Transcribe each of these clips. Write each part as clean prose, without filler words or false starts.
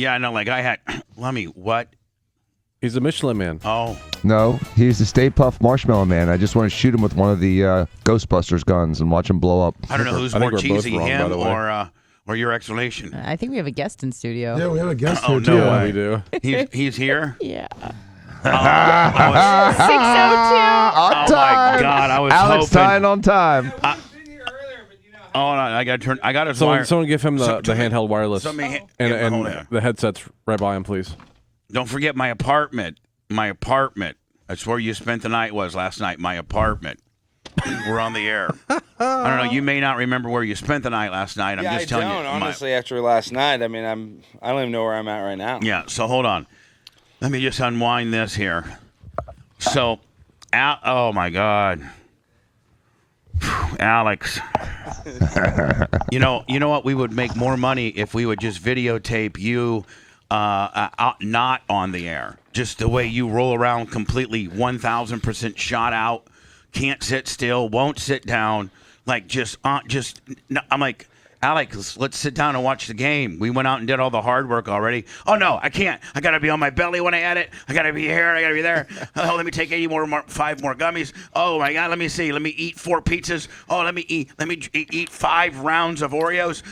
Yeah, I know. Like I had, Lummy, what? He's a Michelin Man. Oh. No, he's the Stay Puft Marshmallow Man. I just want to shoot him with one of the Ghostbusters guns and watch him blow up. I don't know who's more cheesy, him or your explanation. I think we have a guest in studio. Yeah, we have a guest here, no too. way. We do. He's here? Yeah. 602. Oh, my God. I was Alex hoping. tying on time. Oh, no, I got to turn. I got his wire. Someone give him the handheld wireless. hold and on. the headset's right by him, please. Don't forget my apartment. My apartment. That's where you spent the night was last night. My apartment. We're on the air. I don't know. You may not remember where you spent the night last night. I'm just telling you. Honestly, after last night, I mean, I don't even know where I'm at right now. Yeah. So hold on. Let me just unwind this here. So, oh my God, Alex. you know what? We would make more money if we would just videotape you not on the air. Just the way you roll around completely 1,000% shot out, can't sit still, won't sit down. Like I'm like, Alex, let's sit down and watch the game. We went out and did all the hard work already. Oh, no, I can't. I got to be on my belly when I edit. I got to be here. I got to be there. Oh, let me take 5 more gummies. Oh, my God, let me see. Let me eat 4 pizzas. Oh, let me eat 5 rounds of Oreos.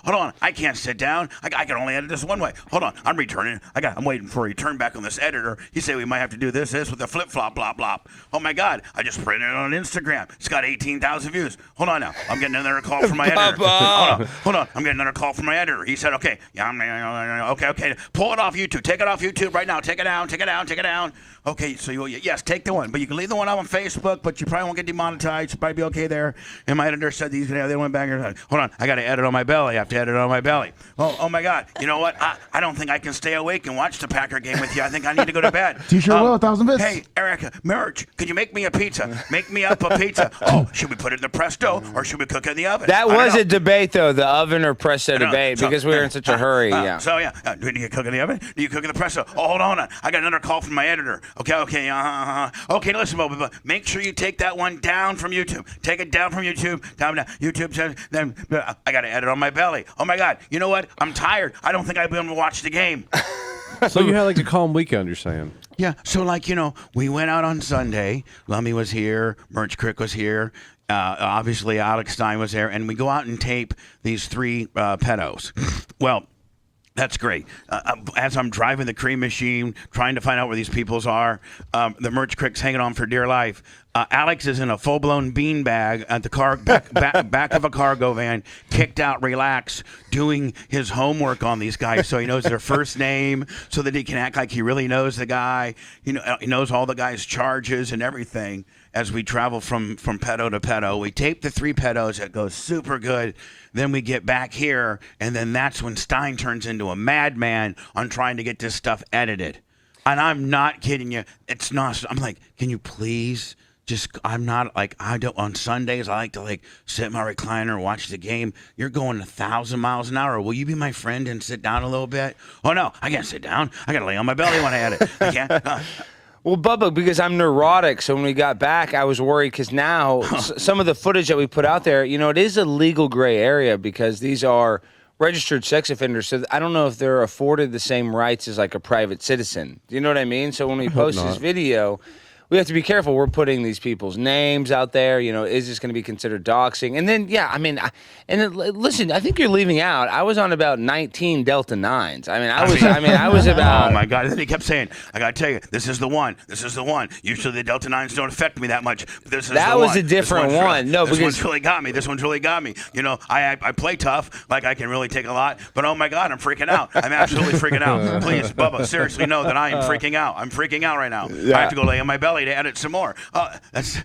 Hold on. I can't sit down. I can only edit this one way. Hold on. I'm returning. I'm waiting for a return back on this editor. He said we might have to do this with the flip-flop, blah, blah. Oh, my God. I just printed it on Instagram. It's got 18,000 views. Hold on now. I'm getting another call from my editor. Hold on. I'm getting another call from my editor. He said, okay. Okay. Pull it off YouTube. Take it off YouTube right now. Take it down. Okay, so yes, take the one. But you can leave the one up on Facebook, but you probably won't get demonetized. You'll probably be okay there. And my editor said they went back and hold on. I got to edit on my belly. I have to edit on my belly. Oh my God. You know what? I don't think I can stay awake and watch the Packer game with you. I think I need to go to bed. T-shirt will, 1,000 bits. Hey, Erica, Merch, could you make me a pizza? Make me up a pizza. Oh, should we put it in the Presto or should we cook it in the oven? That was a debate, though, the oven or Presto debate, because we were in such a hurry. Do you cook in the oven? Do you cook in the Presto? Oh, hold on. I got another call from my editor. Okay. Okay, listen, Bubba. Make sure you take that one down from YouTube. Take it down from YouTube. Down. YouTube says, then I got to edit on my belly. Oh, my God. You know what? I'm tired. I don't think I'll be able to watch the game. So you had like a calm weekend, you're saying? Yeah. So, we went out on Sunday. Lummy was here. Merch Crick was here. Obviously, Alex Stein was there. And we go out and tape these 3 pedos. Well, that's great. As I'm driving the cream machine, trying to find out where these peoples are, the Merch Crick's hanging on for dear life. Alex is in a full-blown beanbag at the back of a cargo van, kicked out, relaxed, doing his homework on these guys so he knows their first name, so that he can act like he really knows the guy. He knows all the guy's charges and everything. As we travel from pedo to pedo, we tape the 3 pedos. It goes super good. Then we get back here, and then that's when Stein turns into a madman on trying to get this stuff edited. And I'm not kidding you. It's not. I'm like, can you please just? I'm not like I don't. On Sundays, I like to sit in my recliner and watch the game. You're going 1,000 miles an hour. Will you be my friend and sit down a little bit? Oh no, I can't sit down. I gotta lay on my belly when I edit. I can't. Well, Bubba, because I'm neurotic, so when we got back, I was worried because now some of the footage that we put out there, it is a legal gray area because these are registered sex offenders. So I don't know if they're afforded the same rights as like a private citizen. Do you know what I mean? So when we post this video, we have to be careful. We're putting these people's names out there. Is this going to be considered doxing? And then, listen, I think you're leaving out. I was on about 19 Delta 9s. I was about. Oh my God! And then he kept saying, "I got to tell you, this is the one. This is the one. Usually the Delta 9s don't affect me that much. But this is that the was one. a different one. No, this one's really got me. This one's really got me. I play tough, like I can really take a lot. But oh my God, I'm freaking out. I'm absolutely freaking out. Please, Bubba, seriously know that I am freaking out. I'm freaking out right now. Yeah. I have to go lay on my belly to edit some more. That's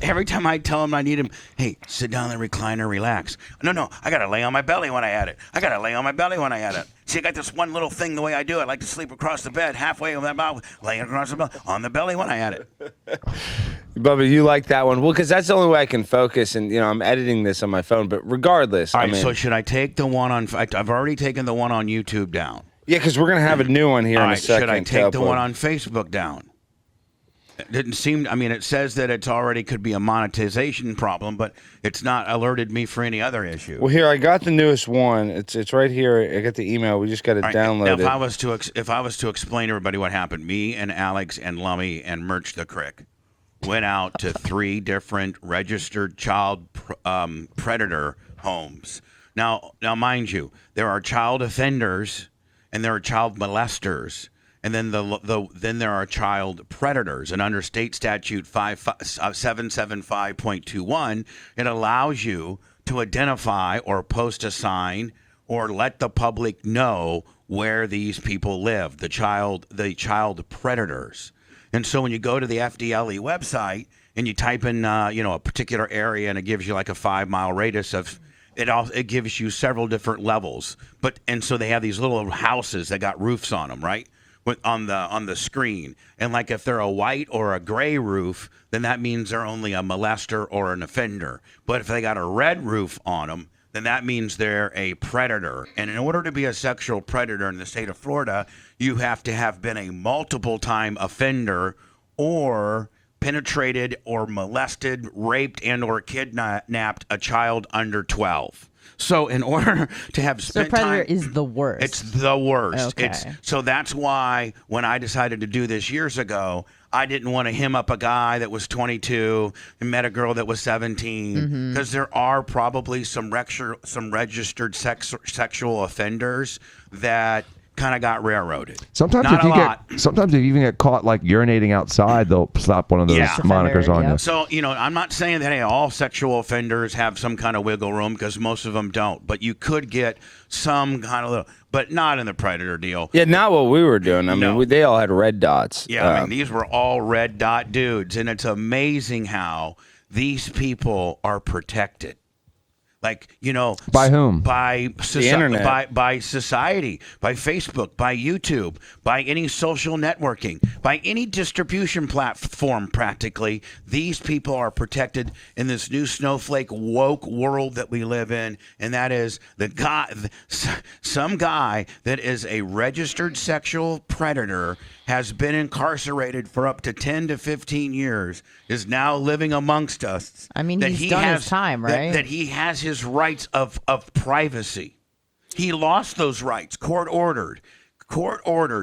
every time I tell him I need him, hey, sit down in the recliner, relax. No, I gotta lay on my belly when I edit. See, I got this one little thing the way I do it. I like to sleep across the bed, halfway of that mouth, laying across the belly, on the belly when I edit. Bubba, you like that one? Well, because that's the only way I can focus, and I'm editing this on my phone. But regardless, all right. So should I take the one on? I've already taken the one on YouTube down. Yeah, because we're gonna have a new one here in a second. Should I take the one on Facebook down? It didn't seem. I mean, it says that it's already could be a monetization problem, but it's not alerted me for any other issue. Well, here I got the newest one. It's right here. I got the email. We just got to All right, download now, it. if I was to explain to everybody what happened, me and Alex and Lummy and Merch the Crick went out to 3 different registered child predator homes. Now, mind you, there are child offenders and there are child molesters. And then then there are child predators. And under state statute 775.21, it allows you to identify or post a sign or let the public know where these people live, the child predators. And so when you go to the FDLE website and you type in a particular area and it gives you like a 5-mile radius of it gives you several different levels. And so they have these little houses that got roofs on them, right? On the screen, and like if they're a white or a gray roof, then that means they're only a molester or an offender. But if they got a red roof on them, then that means they're a predator. And in order to be a sexual predator in the state of Florida, you have to have been a multiple-time offender or penetrated or molested, raped, and or kidnapped a child under 12. So in order to have spent predator time, is the worst. It's the worst. Okay. So that's why when I decided to do this years ago, I didn't want to hem up a guy that was 22 and met a girl that was 17, because there are probably some registered sexual offenders that kind of got railroaded. Sometimes Not if you a lot. sometimes if you even get caught like urinating outside, they'll slap one of those Yeah. monikers on Yep. you. So, I'm not saying that all sexual offenders have some kind of wiggle room, because most of them don't. But you could get some kind of little, but not in the predator deal. Yeah, not what we were doing. I mean, No. they all had red dots. Yeah, I mean, these were all red dot dudes. And it's amazing how these people are protected. Like, By whom? By The internet. by society, by Facebook, by YouTube, by any social networking, by any distribution platform. Practically, these people are protected in this new snowflake woke world that we live in, and that is some guy that is a registered sexual predator has been incarcerated for up to 10 to 15 years, is now living amongst us. I mean, that he's he done has, his time, right? That he has his rights of privacy. He lost those rights. Court ordered.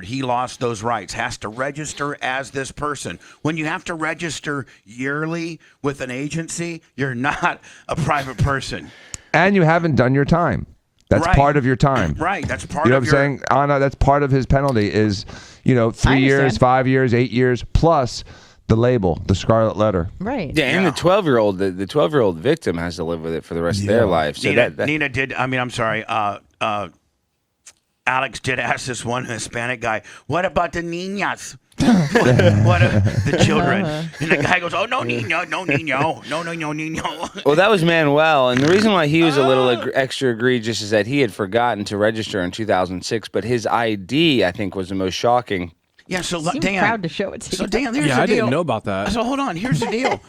He lost those rights. Has to register as this person. When you have to register yearly with an agency, you're not a private person. And you haven't done your time. That's Right. part of your time. Right. That's part You know of what I'm saying? Anna, that's part of his penalty is, 3 years, understand. 5 years, 8 years, plus the label, the scarlet letter. Right. Yeah, and the 12-year-old, the 12-year-old victim has to live with it for the rest of their life. So Nina did. I'm sorry. Alex did ask this one Hispanic guy, "What about the niñas? The children?" And the guy goes, "Oh, no niño, no niño, no niño." Well, that was Manuel, and the reason why he was a little extra egregious is that he had forgotten to register in 2006, but his ID, I think, was the most shocking. Yeah. So Seemed Dan, proud to show it to So you. Dan, here's Yeah, the I deal. didn't know about that. So hold on. Here's the deal.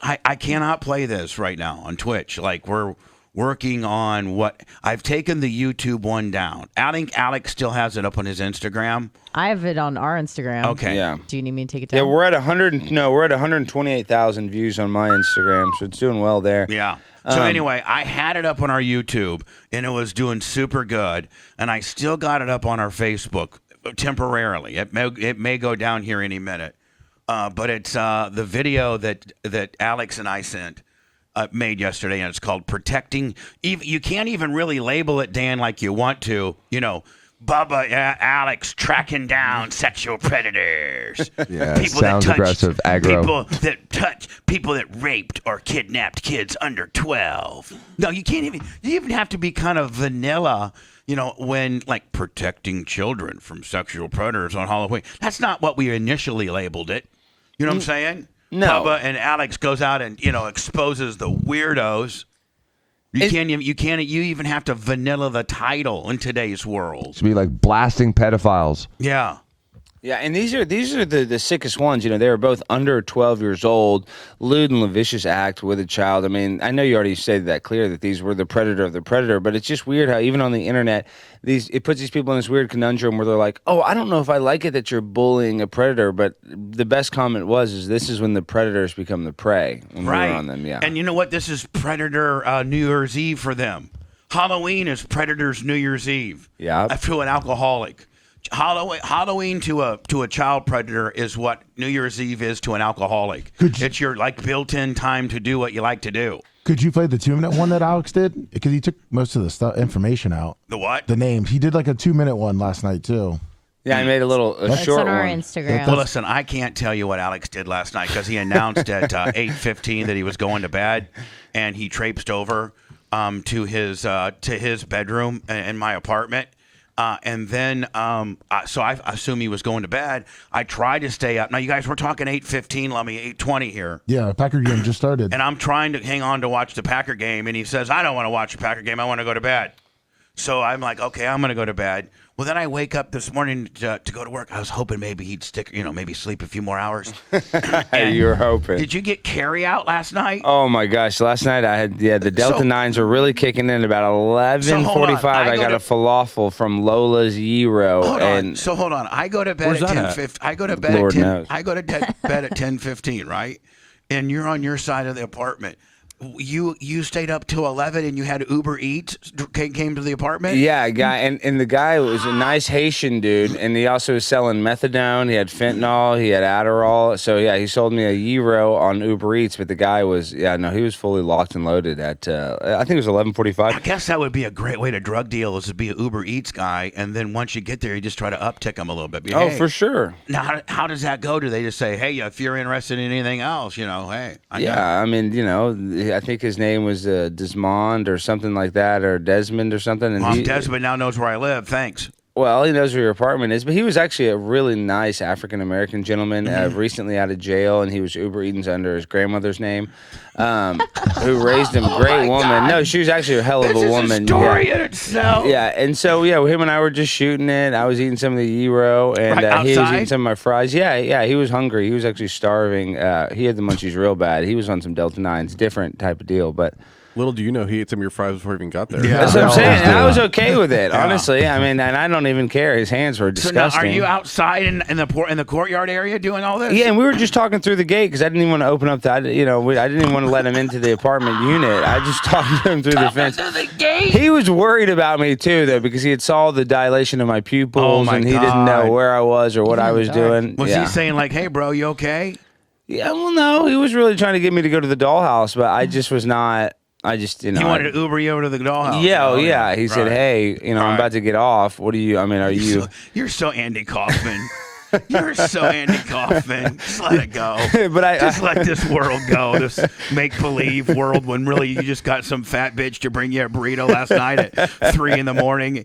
I cannot play this right now on Twitch. Like we're working on what I've taken the YouTube one down. I think Alex still has it up on his Instagram. I have it on our Instagram. Okay. Yeah. Do you need me to take it down? Yeah, we're at 128,000 views on my Instagram, so it's doing well there. Yeah. So anyway, I had it up on our YouTube, and it was doing super good, and I still got it up on our Facebook temporarily. It may go down here any minute, but it's the video that Alex and I sent. Made yesterday, and it's called "Protecting." You can't even really label it, Dan, like you want to. Bubba, Alex tracking down sexual predators. Yeah, sounds aggressive, aggro. People that raped or kidnapped kids under 12. No, you can't even. You even have to be kind of vanilla. When like protecting children from sexual predators on Halloween. That's not what we initially labeled it. You know what I'm saying? No. Bubba and Alex goes out and exposes the weirdos. You even have to vanilla the title in today's world. Should be like blasting pedophiles. Yeah. Yeah, and these are the sickest ones. You know, they were both under 12 years old, lewd and lascivious act with a child. I mean, I know you already stated that clear that these were the predator of the predator, but it's just weird how even on the internet, it puts these people in this weird conundrum where they're like, "Oh, I don't know if I like it that you're bullying a predator," but the best comment is this is when the predators become the prey when Right. we're on them. Yeah, And you know what? This is Predator New Year's Eve for them. Halloween is Predator's New Year's Eve. Yeah. To an alcoholic. Halloween to a child predator is what New Year's Eve is to an alcoholic. It's your like built-in time to do what you like to do. Could you play the 2-minute one that Alex did? Because he took most of the information out. The what? The names. He did like a 2-minute one last night too. yeah, I made a It's short on our one. Instagram. Well, listen, I can't tell you what Alex did last night because he announced at 8:15 that he was going to bed, and he traipsed over to his bedroom in my apartment. And then, so I assume he was going to bed. I tried to stay up. Now, you guys, we're talking 8:15, let me 8:20 here. Yeah, Packer game just started. And I'm trying to hang on to watch the Packer game. And he says, I don't want to watch the Packer game. I want to go to bed. So I'm like, okay, I'm going to go to bed. Well, then I wake up this morning to go to work. I was hoping maybe he'd stick, maybe sleep a few more hours. Hey, you were hoping. Did you get carry out last night? Oh my gosh! Last night I had the Delta 9s were really kicking in. About 11:45, I got a falafel from Lola's Gyro. Hold on. I go to bed Where's at that 10:50. I go to bed Lord at 10. knows. I go to bed at 10:15, right? And you're on your side of the apartment. You stayed up till 11 and you had Uber Eats came to the apartment? Yeah, guy, and the guy was a nice Haitian dude, and he also was selling methadone. He had fentanyl, he had Adderall. So yeah, he sold me a Gyro on Uber Eats, but the guy was he was fully locked and loaded at I think it was 11:45. I guess that would be a great way to drug deal is to be an Uber Eats guy, and then once you get there, you just try to uptick them a little bit. Be, Oh, hey. for sure. Now, how does that go? Do they just say, hey, if you're interested in anything else, hey. Yeah, I mean, I think his name was Desmond or something like that, or Desmond or something. And Desmond now knows where I live. Thanks. Well, he knows where your apartment is, but he was actually a really nice African-American gentleman, recently out of jail, and he was Uber Eating under his grandmother's name, who raised him. Great woman. God. No, she was actually a hell of a woman. This is a story in itself. Yeah, and so, him and I were just shooting it. I was eating some of the gyro, and he was eating some of my fries. Yeah, he was hungry. He was actually starving. He had the munchies real bad. He was on some Delta 9s, different type of deal, but... Little do you know, he ate some of your fries before he even got there. Yeah. That's what I'm they saying. always And do. I was okay with it, honestly. I mean, and I don't even care. His hands were So now, disgusting. are you outside in the courtyard area doing all this? Yeah, and we were just talking through the gate because I didn't even want to open up I didn't even want to let him into the apartment unit. I just talked to him through the fence. The gate. He was worried about me too, though, because he had saw the dilation of my pupils, Oh, my and he didn't God. know where I was or what I was doing. Was yeah. he saying like, hey, bro, you okay? Yeah, well, no, he was really trying to get me to go to the dollhouse, but I just was not. I just, He wanted to Uber you over to the dollhouse. Yeah, oh, yeah. He said, Right. "Hey, I'm Right. about to get off. What do you? I mean, are you?" You're so Andy Kaufman. You're so Andy Kaufman. Just let it go. But Just let this world go. This make-believe world when really you just got some fat bitch to bring you a burrito last night at 3 in the morning.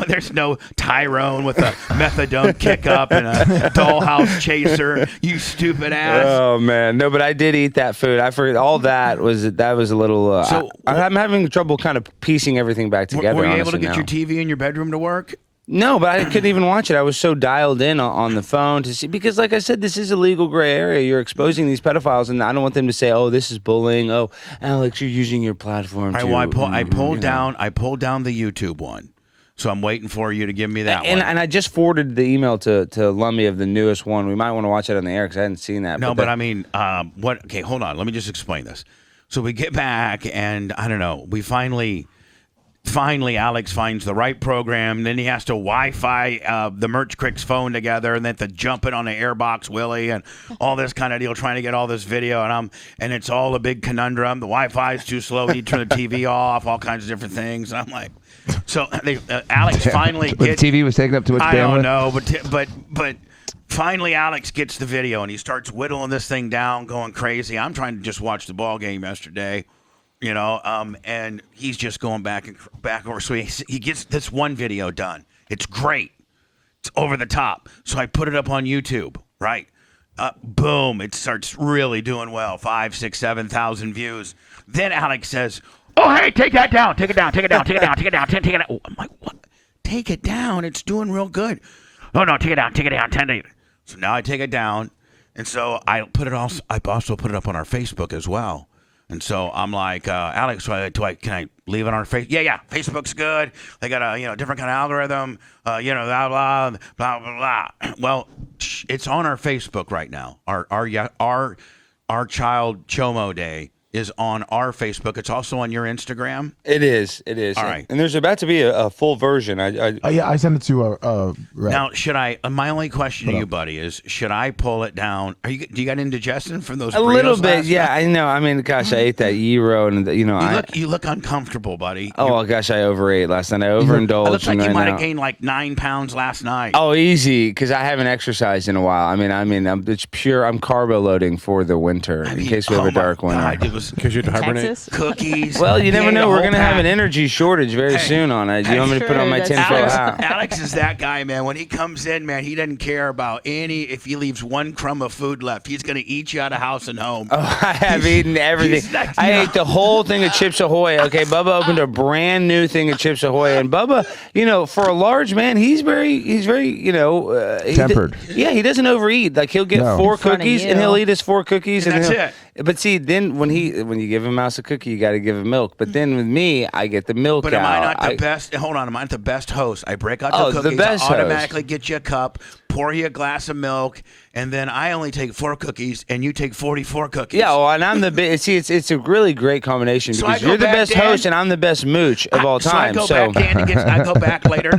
There's no Tyrone with a methadone kick up and a dollhouse chaser. You stupid ass. Oh man, no, but I did eat that food. I forget all that was a little. So- I'm having trouble kind of piecing everything back together. Were you able to honestly, get now. your TV in your bedroom to work? No, but I couldn't even watch it. I was so dialed in on the phone to see because, like I said, this is a legal gray area. You're exposing these pedophiles, and I don't want them to say, "Oh, this is bullying." Oh, Alex, you're using your platform. I pulled down the YouTube one. So I'm waiting for you to give me that one. And I just forwarded the email to Lummy of the newest one. We might want to watch it on the air because I hadn't seen that. No, but I mean, what? Okay, hold on. Let me just explain this. So we get back, and I don't know. We finally, Alex finds the right program. Then he has to Wi-Fi the Merch Crick's phone together, and then to jump it on the Airbox Willie and all this kind of deal, trying to get all this video. And it's all a big conundrum. The Wi-Fi is too slow. You turn the TV off. All kinds of different things. And I'm like, so Alex finally But the gets. TV was taking up too much I bandwidth. don't know, but finally Alex gets the video and he starts whittling this thing down, going crazy. I'm trying to just watch the ball game yesterday, and he's just going back over. So he gets this one video done. It's great. It's over the top. So I put it up on YouTube, right? Boom! It starts really doing well. 5, 6, 7,000 views. Then Alex says, "Oh, hey, take that down. Take it down. Take it down. Take it down. Take it down. Take it down." Oh, I'm like, "What? Take it down. It's doing real good." "Oh no, take it down. Take it down. So now I take it down, and so I also put it up on our Facebook as well. And so I'm like, Alex, can I leave it on our Facebook? Yeah, Facebook's good. They got a different kind of algorithm. Blah blah blah blah blah. Well, it's on our Facebook right now. Our child Chomo Day is on our Facebook. It's also on your Instagram. It is. All right. And there's about to be a full version. Yeah, I sent it to Red. Now, should I? My only question to you, buddy, is should I pull it down? Do you got indigestion from those? A little burritos bit, last yeah. night? I know. I mean, gosh, I ate that gyro, and You look uncomfortable, buddy. Oh gosh, I overate last night. I overindulged. It looks like and you right might now- have gained like 9 pounds last night. Oh, easy, because I haven't exercised in a while. It's pure. I'm carbo loading for the winter in case we have a dark winter. It was Because you had to hibernate. Texas? cookies. Well, you never He ate know. a We're whole gonna have an pack. energy shortage very soon on it. You want me to put on my That's tinfoil true. hat? Alex is that guy, man. When he comes in, man, he doesn't care about if he leaves one crumb of food left. He's going to eat you out of house and home. Oh, I have eaten everything. he's like, I you know- ate the whole thing of Chips Ahoy. Okay, Bubba opened a brand new thing of Chips Ahoy, and Bubba, for a large man, he's very, Tempered. He doesn't overeat. Like he'll get No. 4 In front of cookies, you. and he'll eat his 4 cookies, And that's he'll- it. But see, then when you give a mouse a cookie, you got to give him milk. But then with me, I get the milk But out. am I not the best? Hold on, am I not the best host? I break out Oh, the the cookies, best I automatically get you a cup, pour you a glass of milk, and then I only take 4 cookies, and you take 44 cookies. Yeah, well, and I'm the best. See, it's a really great combination So I because go you're the back, best Dan. host, and I'm the best mooch of all time. So I go back, Dan, I go back later.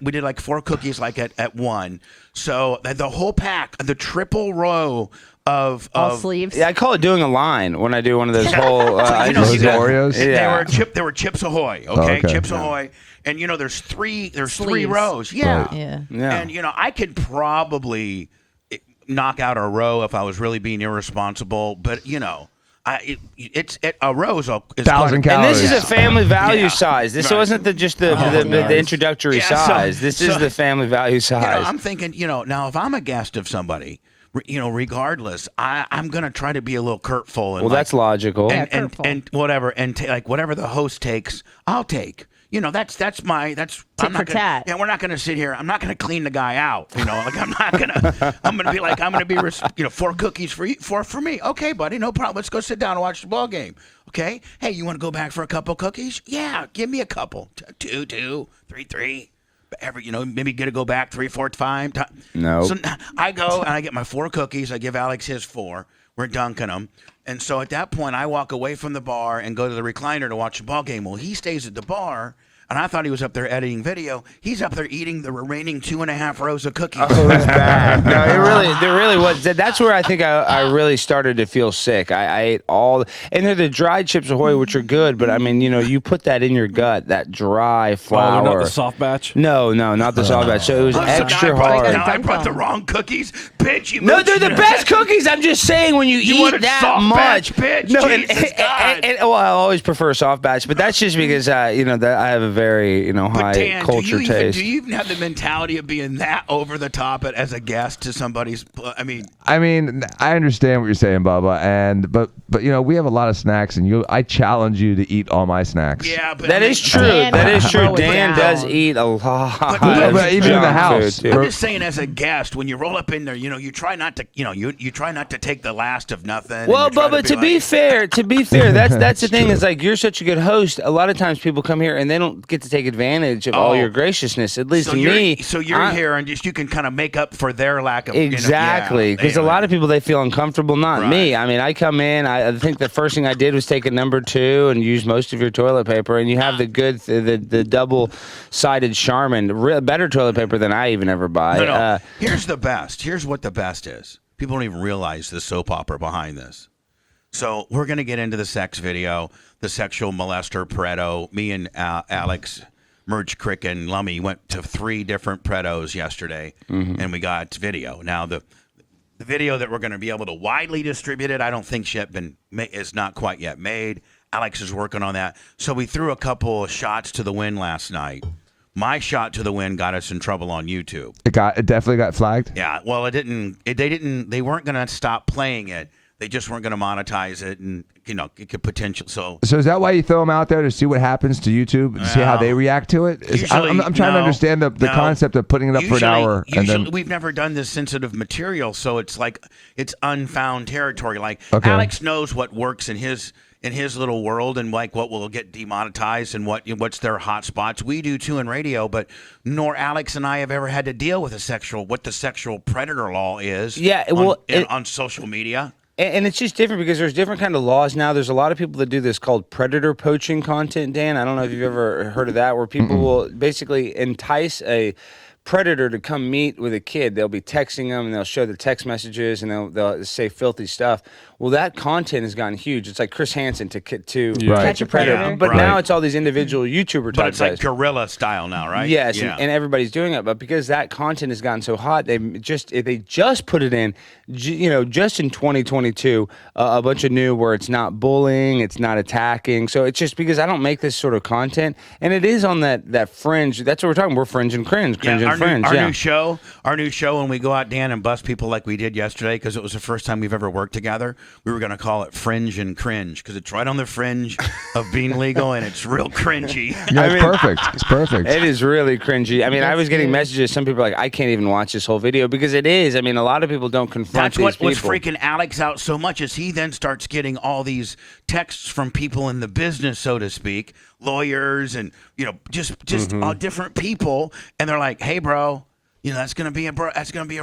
We did like 4 cookies, like at 1. So the whole pack, the triple row of All sleeves. Yeah, I call it doing a line when I do one of those whole. I you know, just Those do- Oreos? Yeah. They were Chips Ahoy. Okay, okay. Chips Ahoy, and there's three Sleeves. rows. Yeah, Right. Yeah. Yeah. And I could probably knock out a row if I was really being irresponsible, but a row is 1,000 And calories. this is a family value Yeah. size. This Right. wasn't just the introductory Yeah, so- size. This is so- the family value size. I'm thinking, now if I'm a guest of somebody, regardless, I'm gonna try to be a little curtful. And Well, that's logical. Yeah, and curtful. whatever, and whatever the host takes, I'll take. That's Tit I'm not for gonna, tat. Yeah, we're not gonna sit here. I'm not gonna clean the guy out. I'm gonna be 4 cookies for you, 4 for me. Okay, buddy, no problem. Let's go sit down and watch the ball game. Okay. Hey, you want to go back for a couple cookies? Yeah, give me a couple. 2, 3. Maybe get to go back 3, 4, 5 times. No. So I go and I get my 4 cookies. I give Alex his 4. We're dunking them. And so at that point, I walk away from the bar and go to the recliner to watch the ball game. Well, he stays at the bar, and I thought he was up there editing video. He's up there eating the remaining 2.5 rows of cookies. Oh, it was bad. No, there really was. That's where I think I really started to feel sick. I ate and they're the dried Chips Ahoy, which are good, but you put that in your gut, that dry flour. Oh, they're not the soft batch? No, not the soft batch. So it was So extra now I brought- hard. Now I brought the wrong cookies. Bitch, you No, they're the mooching. best cookies. I'm just saying when you eat wanted that soft much, batch, bitch. No, Jesus God. well, I always prefer soft batch, but that's just because that I have a very But high Dan, culture taste. do you even have the mentality of being that over the top as a guest to somebody's? I mean, I understand what you're saying, Bubba, but we have a lot of snacks, and I challenge you to eat all my snacks. yeah, but That I mean, is true. Dan That is true. throw it Dan does down. eat a lot. But even in the junk house, food, too. I'm just saying, as a guest, when you roll up in there, you try not to, you try not to take the last of nothing. Well, and you try Bubba, to be fair, that's the thing. Is like you're such a good host. A lot of times people come here and they don't get to take advantage of all your graciousness. At least so me. you're here and just you can kind of make up for their lack of Exactly, because a lot of people they feel uncomfortable. Not me. I mean, I come in. I think the first thing I did was take a number 2 and use most of your toilet paper, and you have the good, the double-sided Charmin, better toilet paper than I even ever buy. No. Here's the best. Here's what the best is. People don't even realize the soap opera behind this. So we're gonna get into the sex video, the sexual molester Pareto. Me and Alex. Merge Crick and Lummy went to 3 different Pretos yesterday, and we got video. Now the video that we're going to be able to widely distribute it, I don't think is not quite yet made. Alex is working on that. So we threw a couple of shots to the wind last night. My shot to the wind got us in trouble on YouTube. It definitely got flagged. Yeah, well, it didn't. They weren't going to stop playing it. They just weren't going to monetize it, and it could potential. So is that why you throw them out there, to see what happens to YouTube and see how they react to it? I'm trying to understand the concept of putting it up for an hour. Usually, we've never done this sensitive material, so it's like it's unfound territory. Like Alex knows what works in his little world, and like what will get demonetized and what's their hot spots. We do too in radio, but nor Alex and I have ever had to deal with what the sexual predator law is. Yeah, on social media. And it's just different because there's different kind of laws now. There's a lot of people that do this called predator poaching content, Dan. I don't know if you've ever heard of that, where people will basically entice a predator to come meet with a kid. They'll be texting them, and they'll show the text messages, and they'll say filthy stuff. Well, that content has gotten huge. It's like Chris Hansen to catch a predator. Yeah, but now it's all these individual YouTuber type But it's like guys. guerrilla style now, right? Yes, and everybody's doing it. But because that content has gotten so hot, they just put it in, just in 2022, a bunch of new where it's not bullying, it's not attacking. So it's just because I don't make this sort of content, and it is on that fringe. That's what we're talking. We're fringe and cringe and fringe. Our new show, when we go out, Dan, and bust people like we did yesterday, because it was the first time we've ever worked together. We were going to call it Fringe and Cringe because it's right on the fringe of being legal, and it's real cringy. Yeah, it's perfect. It's perfect. It is really cringy. I mean, I was getting messages. Some people are like, I can't even watch this whole video because it is. I mean, a lot of people don't confront That's these people. what's freaking Alex out so much is he then starts getting all these texts from people in the business, so to speak, lawyers and just different people, and they're like, "Hey, bro, that's gonna be a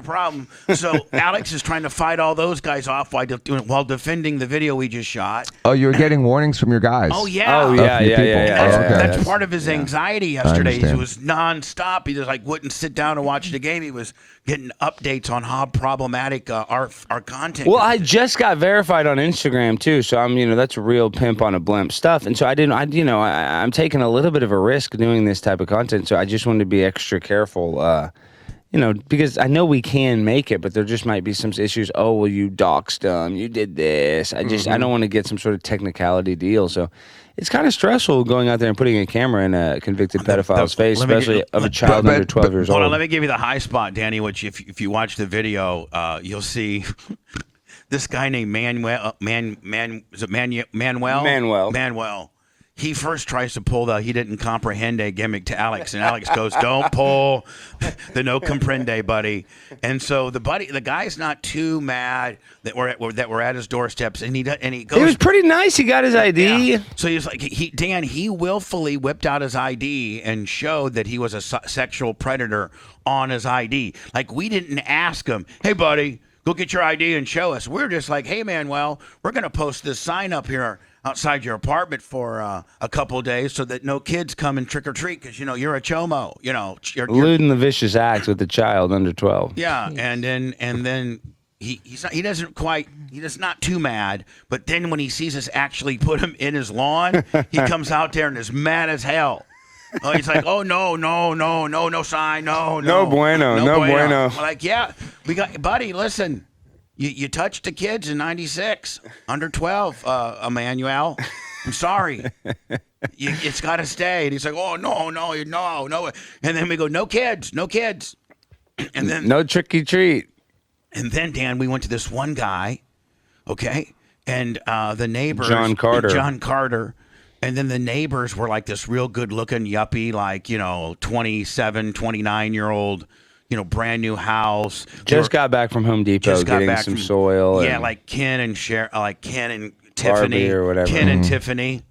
problem." So Alex is trying to fight all those guys off while defending the video we just shot. Oh, you were getting warnings from your guys. Oh yeah. Oh yeah. That's part of his anxiety yesterday. It was nonstop. He just wouldn't sit down and watch the game. He was getting updates on how problematic our content. Well, I just got verified on Instagram too, so I'm that's real pimp on a blimp stuff. And so I'm taking a little bit of a risk doing this type of content. So I just wanted to be extra careful. Because I know we can make it, but there just might be some issues. Oh, well, you doxed them. You did this. I don't want to get some sort of technicality deal. So it's kind of stressful going out there and putting a camera in a convicted pedophile's face, especially of a child under 12 years old. Hold on, let me give you the high spot, Danny, which if you watch the video, you'll see this guy named Manuel. Is it Manuel? Manuel. He first tries to pull he didn't comprehend gimmick to Alex, and Alex goes, "Don't pull the no comprende, buddy." And so the guy's not too mad that we're at his doorsteps, and he goes. He was pretty nice. He got his ID. Yeah. So he's like, he willfully whipped out his ID and showed that he was a sexual predator on his ID. Like, we didn't ask him, "Hey, buddy, go get your ID and show us." We're just like, "Hey, Manuel, we're gonna post this sign up here outside your apartment for a couple of days so that no kids come and trick or treat because you're a chomo. You're lewd and the vicious acts with the child under 12. Yeah, and then he's not too mad, but then when he sees us actually put him in his lawn, he comes out there and is mad as hell. Oh, he's like, "Oh no sign, no bueno. We're like, "Yeah, we got, buddy. Listen. You touched the kids in '96, under 12, Emmanuel. I'm sorry. It's got to stay." And he's like, "Oh, no. And then we go, no kids. And then no tricky treat. And then, Dan, we went to this one guy, okay? And the neighbors. John Carter. And then the neighbors were like this real good-looking yuppie, 27, 29-year-old, brand new house. Just got back from Home Depot getting some soil. Yeah, like Ken and Tiffany. Barbie or whatever. Ken and Tiffany.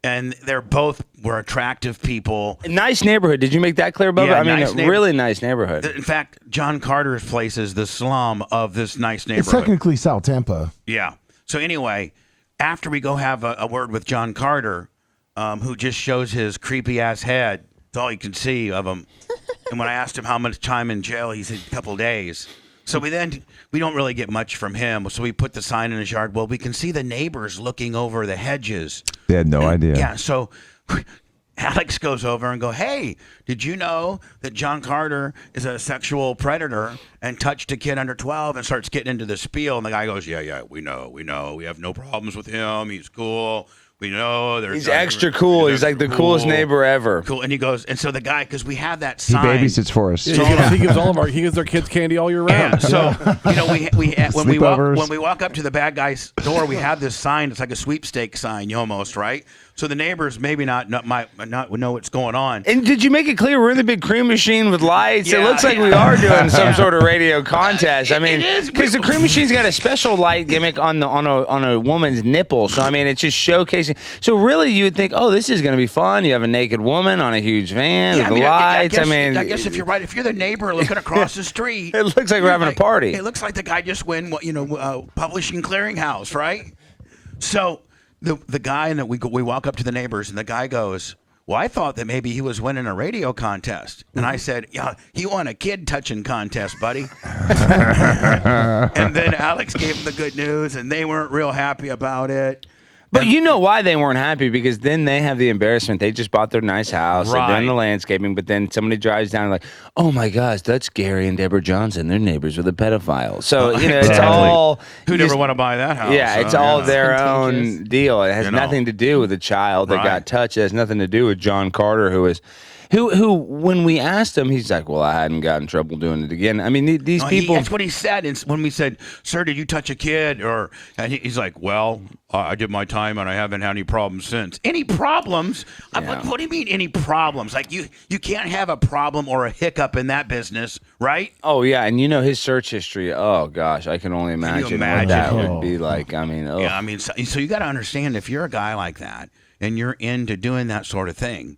And they're both were attractive people. Nice neighborhood. Did you make that clear, Bubba? Yeah, I mean, really nice neighborhood. In fact, John Carter's place is the slum of this nice neighborhood. It's technically South Tampa. Yeah. So anyway, after we go have a word with John Carter, who just shows his creepy-ass head. It's all you can see of him. And when I asked him how much time in jail, he said a couple of days. So we don't really get much from him. So we put the sign in his yard. Well, we can see the neighbors looking over the hedges. They had no idea. Yeah. So Alex goes over and go, "Hey, did you know that John Carter is a sexual predator and touched a kid under 12?" And starts getting into the spiel. And the guy goes, "Yeah, we know. We have no problems with him. He's cool. He's extra cool. He's like the coolest neighbor ever. Cool. And he goes, and so the guy, because we have that He sign. babysits for us. Yeah, he gives our kids candy all year round. Yeah, so when Sleepovers. we walk up to the bad guy's door, we have this sign. It's like a sweepstake sign, almost, right? So the neighbors maybe might not know what's going on. And did you make it clear we're in the big cream machine with lights? It Yeah, looks like we are doing some sort of radio contest. I mean, because the cream machine's got a special light gimmick on a woman's nipple. So I mean, it's just showcasing. So really, you would think, oh, this is going to be fun. You have a naked woman on a huge van with the lights. I guess if you're right, if you're the neighbor looking across the street, it looks like we're having a party. It looks like the guy just won, publishing clearinghouse, right? So. The guy, and we walk up to the neighbors, and the guy goes, well, I thought that maybe he was winning a radio contest. And I said, yeah, he won a kid touching contest, buddy. And then Alex gave him the good news, and they weren't real happy about it. But you know why they weren't happy? Because then they have the embarrassment. They just bought their nice house. Right. They're doing the landscaping, but then somebody drives down and like, oh my gosh, that's Gary and Deborah Johnson. They're neighbors with a pedophile. So, it's all... Who never want to buy that house? Yeah, it's all their own deal. It has nothing to do with the child that got touched. It has nothing to do with John Carter, who when we asked him, he's like, well, I hadn't gotten in trouble doing it again. I mean, these people... That's what he said. And when we said, sir, did you touch a kid? And he's like, well, I did my time and I haven't had any problems since. Any problems? I'm like, what do you mean any problems? Like, you can't have a problem or a hiccup in that business, right? Oh, yeah. And his search history, oh, gosh, I can only imagine what that would be like. I mean, Yeah, I mean, so you got to understand, if you're a guy like that and you're into doing that sort of thing,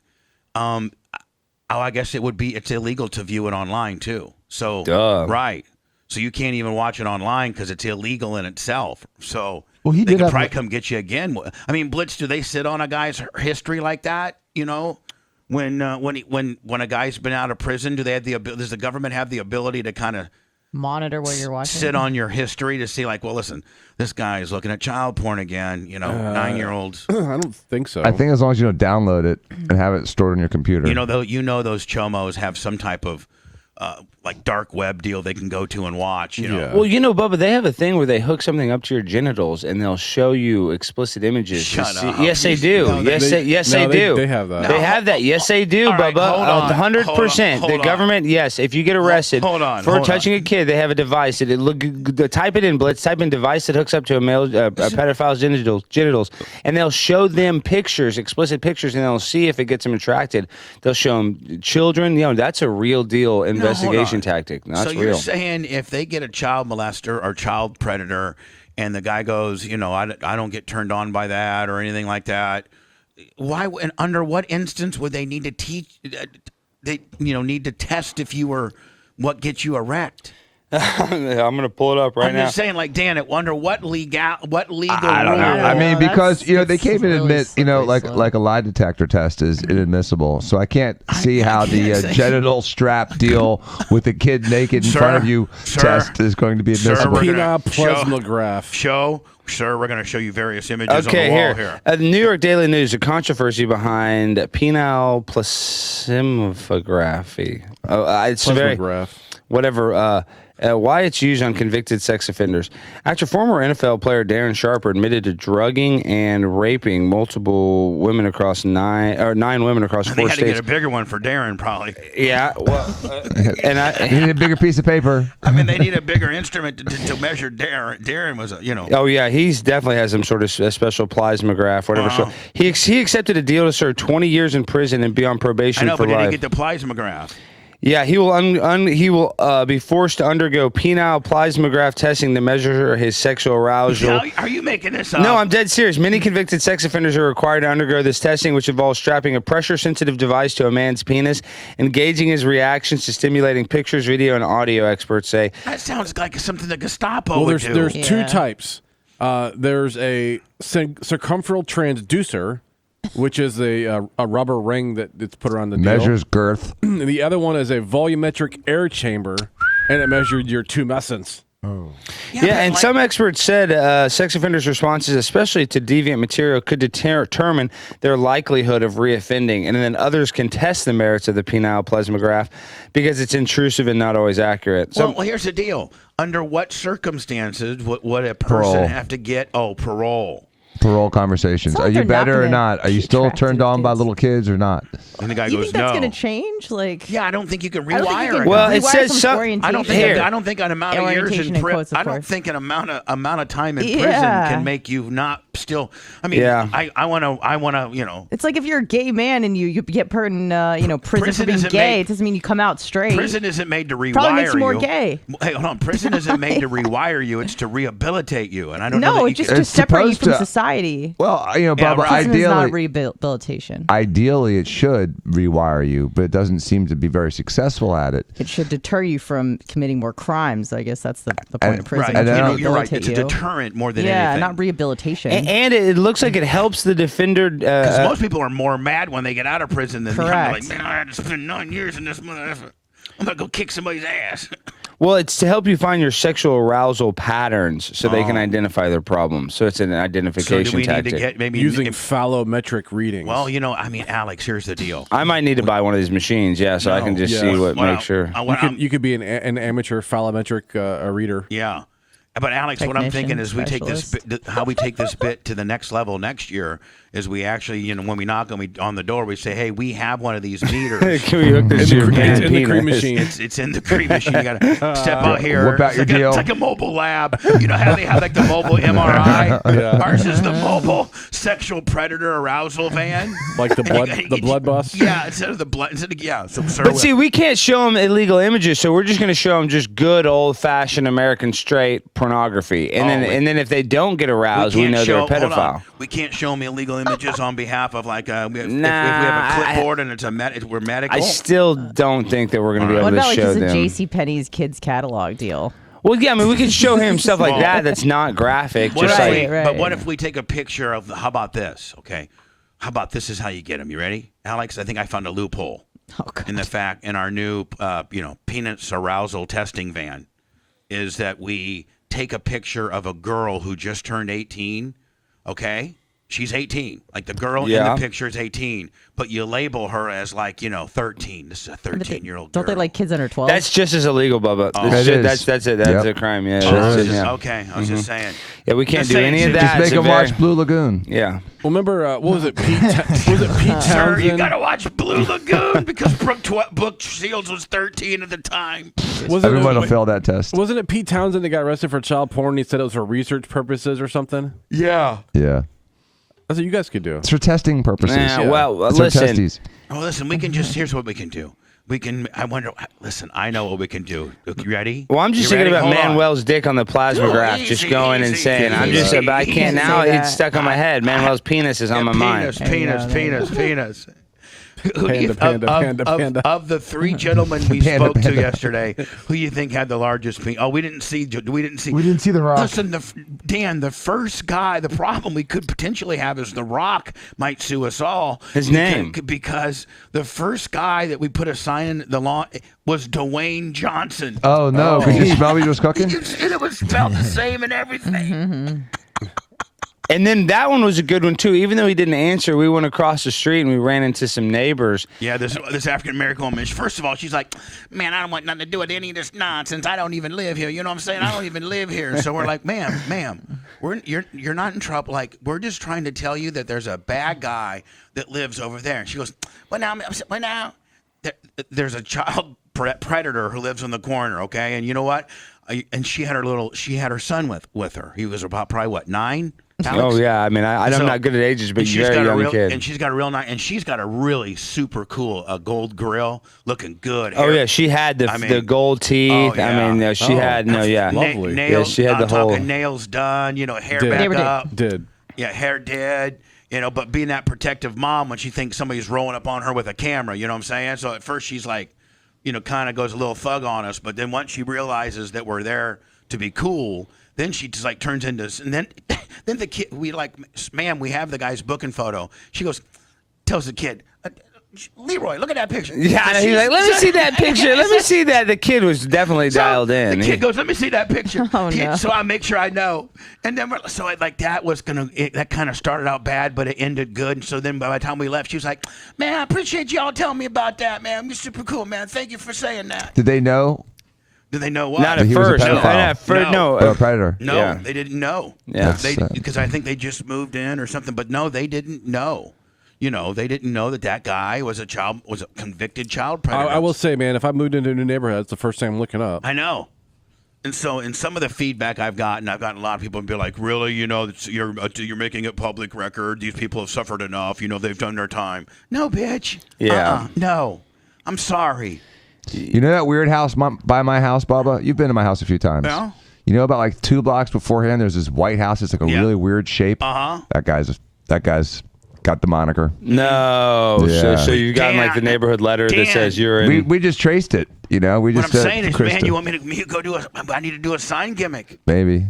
I guess it's illegal to view it online too. So, right. So you can't even watch it online because it's illegal in itself. So they could probably come get you again. I mean, Blitz, do they sit on a guy's history like that? When a guy's been out of prison, does the government have the ability to kind of monitor what you're watching? Sit on your history to see, like, well, listen, this guy is looking at child porn again, 9-year-olds. I don't think so. I think as long as you don't download it and have it stored on your computer. Those chomos have some type of like dark web deal they can go to and watch. Yeah. Well, Bubba, they have a thing where they hook something up to your genitals and they'll show you explicit images. Shut up. Yes, they do. No, they do. They have that. They have that. Yes, they do, All right, Bubba. hold on, 100%. The government, yes. If you get arrested for touching a kid, they have a device. Type it in, Blitz. Type in device that hooks up to a pedophile's genitals, and they'll show them pictures, explicit pictures, and they'll see if it gets them attracted. They'll show them children. That's a real deal investigation tactic. That's so you're saying if they get a child molester or child predator, and the guy goes, I don't get turned on by that or anything like that. Why and under what instance would they need to teach? They need to test if you were what gets you erect. I'm going to pull it up right now. I'm just saying, like, Dan, I wonder what legal I don't know. rule. I mean, because they can't even really admit, like a lie detector test is inadmissible. So I can't see how the genital strap deal with the kid naked in front of you test is going to be admissible. Penile plasmograph. Sir, we're going to show you various images on the wall here. The New York Daily News, a controversy behind penile plasmography. It's very whatever. Why it's used on convicted sex offenders. After former NFL player Darren Sharper admitted to drugging and raping multiple women across nine women across 4 states. They had to get a bigger one for Darren, probably. Yeah, well, They need a bigger piece of paper. I mean, they need a bigger instrument to measure Darren. Darren was Oh yeah, he's definitely has some sort of special plasmograph, whatever. So he accepted a deal to serve 20 years in prison and be on probation for life. But he didn't get the plasmograph. Yeah, he will be forced to undergo penile plasmograph testing to measure his sexual arousal. Are you making this up? No, I'm dead serious. Many convicted sex offenders are required to undergo this testing, which involves strapping a pressure-sensitive device to a man's penis and gauging his reactions to stimulating pictures, video, and audio, experts say. That sounds like something the Gestapo would do. There's two types. There's a circumferential transducer, which is a rubber ring that's put around the deal. Measures girth. The other one is a volumetric air chamber, and it measured your tumescence. Oh. Yeah, and some experts said sex offenders' responses, especially to deviant material, could determine their likelihood of reoffending. And then others can test the merits of the penile plasmograph because it's intrusive and not always accurate. So, well, here's the deal. Under what circumstances would a person have to get, parole? parole conversations? It's not Are like you they're not better or gonna not? Are you keep still track of turned the on by kids. little kids or not? And the guy You goes, think that's no. going to change? Like, Yeah, I don't think you can I don't think you rewire can it. Well, it rewire says some some- orientation. I don't think an amount of years Orientation in in prison. quotes, of I don't course. think an amount of time in prison Yeah. can make you not still. I mean, Yeah. I want to. You know, It's like if you're a gay man and you get put in prison Prison for being isn't gay, made- it doesn't mean you come out straight. prison isn't made to rewire Probably makes you more you. gay. Hey, hold on. Prison isn't made to rewire you. It's to rehabilitate you. And I don't know. No, that it's you just can- to It's separate you supposed from to- society. Well, Yeah, Bubba, right. Prison is not ideally, rehabilitation. ideally it should rewire you, but it doesn't seem to be very successful at it. It should deter you from committing more crimes. I guess that's the point And- of prison. Right. And to I don't- You're right. rehabilitate It's a you. deterrent more than Yeah, anything. not rehabilitation. And it looks like it helps the defender. Because most people are more mad when they get out of prison than Correct. like, man, I had to spend 9 years in this motherfucker. I'm gonna go kick somebody's ass. Well, it's to help you find your sexual arousal patterns so they can identify their problems. So it's an So identification do we need tactic. to get maybe Using if- phallometric readings. Well, you know, I mean, Alex, here's the deal. I might need to buy one of these machines, so I can just see what make sure. you could be an amateur phallometric reader. Yeah. But Alex, what I'm thinking Technician, is we take this specialist. bit, how we take this bit to the next level next year is we actually, you know, when we knock on the door, we say, hey, we have one of these meters. Can we hook this to your It's man in the cream penis? machine. It's in the cream machine. You gotta step out here. Whip out your it's like deal. It's like a mobile lab. You know how they have like the mobile MRI? Ours is the mobile sexual predator arousal van. Like the blood bus. Yeah, instead of the blood. So, sir, But see, we can't show them illegal images, so we're just going to show them just good old-fashioned American straight pornography, and then if they don't get aroused, we know they're a hold on. pedophile. We can't show them illegal images on behalf of like if we have Nah, a clipboard and it's we're medical. I still don't think that we're going to be able What to about like show just a them. JCPenney's kids catalog deal? Well, yeah, I mean, we can show him stuff like Well, that that's not graphic. What Just if like, we- Right. But what if we take a picture of how about this? Okay, how about this is how you get them? You ready, Alex? I think I found a loophole Oh, God. in our new penis arousal testing van is that we take a picture of a girl who just turned 18. Okay. She's 18. Like the girl in Yeah. the picture is 18, but you label her as like, 13. This is a 13-year-old girl. Don't they like kids under 12? that's just as illegal, Bubba. Oh. This It shit- is. That's it. That's Yep. a crime. Yeah. Sure that's is. just- yeah. Okay. I was just saying. Yeah, we can't Just do saying, any of just that. Just make It's a them very- watch Blue Lagoon. Yeah. Well, remember what was it? Was it Pete Sir, Townsend? you got to watch Blue Lagoon because Brooke Shields was 13 at the time. Wasn't Everyone it, will fail that test. Wasn't it Pete Townsend that got arrested for child porn? And he said it was for research purposes or something. Yeah. Yeah. That's what you guys could do. It's for testing purposes. Yeah, well, It's for listen. testes. Well, listen, we can just, here's what we can do. Listen, I know what we can do. You ready? Well, I'm just You thinking ready? about Hold on. Manuel's dick on the plasma Oh, graph, easy, just going easy, insane. I'm easy, just, but I can't easy. now. Say It's that. stuck on my head. Manuel's penis is on my mind. Penis. Panda. Of the three gentlemen we Panda, spoke to panda. yesterday, who you think had the largest penis? Oh, we didn't see. We didn't see The Rock. Listen, Dan, the first guy, the problem we could potentially have is The Rock might sue us all. His name. Because the first guy that we put a sign in the lawn was Dwayne Johnson. Oh, no. Could you smell what he was cooking? And it was spelled the same and everything. And then that one was a good one too. Even though he didn't answer, we went across the street and we ran into some neighbors. Yeah, this African American woman. First of all, she's like, "Man, I don't want nothing to do with any of this nonsense. I don't even live here. You know what I'm saying? I don't even live here." So we're like, "Ma'am, you're not in trouble. Like, we're just trying to tell you that there's a bad guy that lives over there." And she goes, "Well, now, there's a child predator who lives in the corner. Okay, and you know what? And she had her son with her. He was about probably what 9." Alex? Oh yeah, I mean, I'm So- not good at ages, but and you're a very young kid. And she's got a real nice, and she's got a really super cool gold grill, looking good. Oh hair. yeah, she had the gold teeth. Oh, yeah. I mean, she had Lovely. nails. Yeah, she had I'm the whole- talking nails done. Hair Did. back They were up. Did. Yeah, hair did. But being that protective mom when she thinks somebody's rolling up on her with a camera, you know what I'm saying? So at first she's like, kind of goes a little thug on us, but then once she realizes that we're there to be cool, then she just like turns into, and then the kid, we like, "Ma'am, we have the guy's booking photo." She goes, tells the kid, "Leroy, look at that picture." Yeah, and he's like, "Let me see that picture. Let me see that." The kid was definitely dialed in. The kid goes, "Let me see that picture." Oh, no. So I make sure I know. And then, that kind of started out bad, but it ended good. And so then by the time we left, she was like, "Man, I appreciate y'all telling me about that, man. You're super cool, man. Thank you for saying that." Did they know? Did they know what? Not That at he was a first. pedophile. No. Or a predator. No, Yeah. they didn't know. Yeah. Because I think they just moved in or something. But no, they didn't know. You know, they didn't know that guy was a convicted child predator. I will say, man, if I moved into a new neighborhood, it's the first thing I'm looking up. I know. And so, in some of the feedback I've gotten a lot of people be like, "Really, you know, you're making it public record. These people have suffered enough. You know, they've done their time." No, bitch. Yeah. No. I'm sorry. You know that weird house by my house, Bubba? You've been to my house a few times. Yeah. You know about like 2 blocks beforehand, there's this white house. It's like a really weird shape. That guy's got the moniker. No. Yeah. So you got like the neighborhood letter that says you're in. We just traced it. You know, we What just. I'm saying is, man, Krista. you want me to go do I need to do a sign gimmick. Maybe.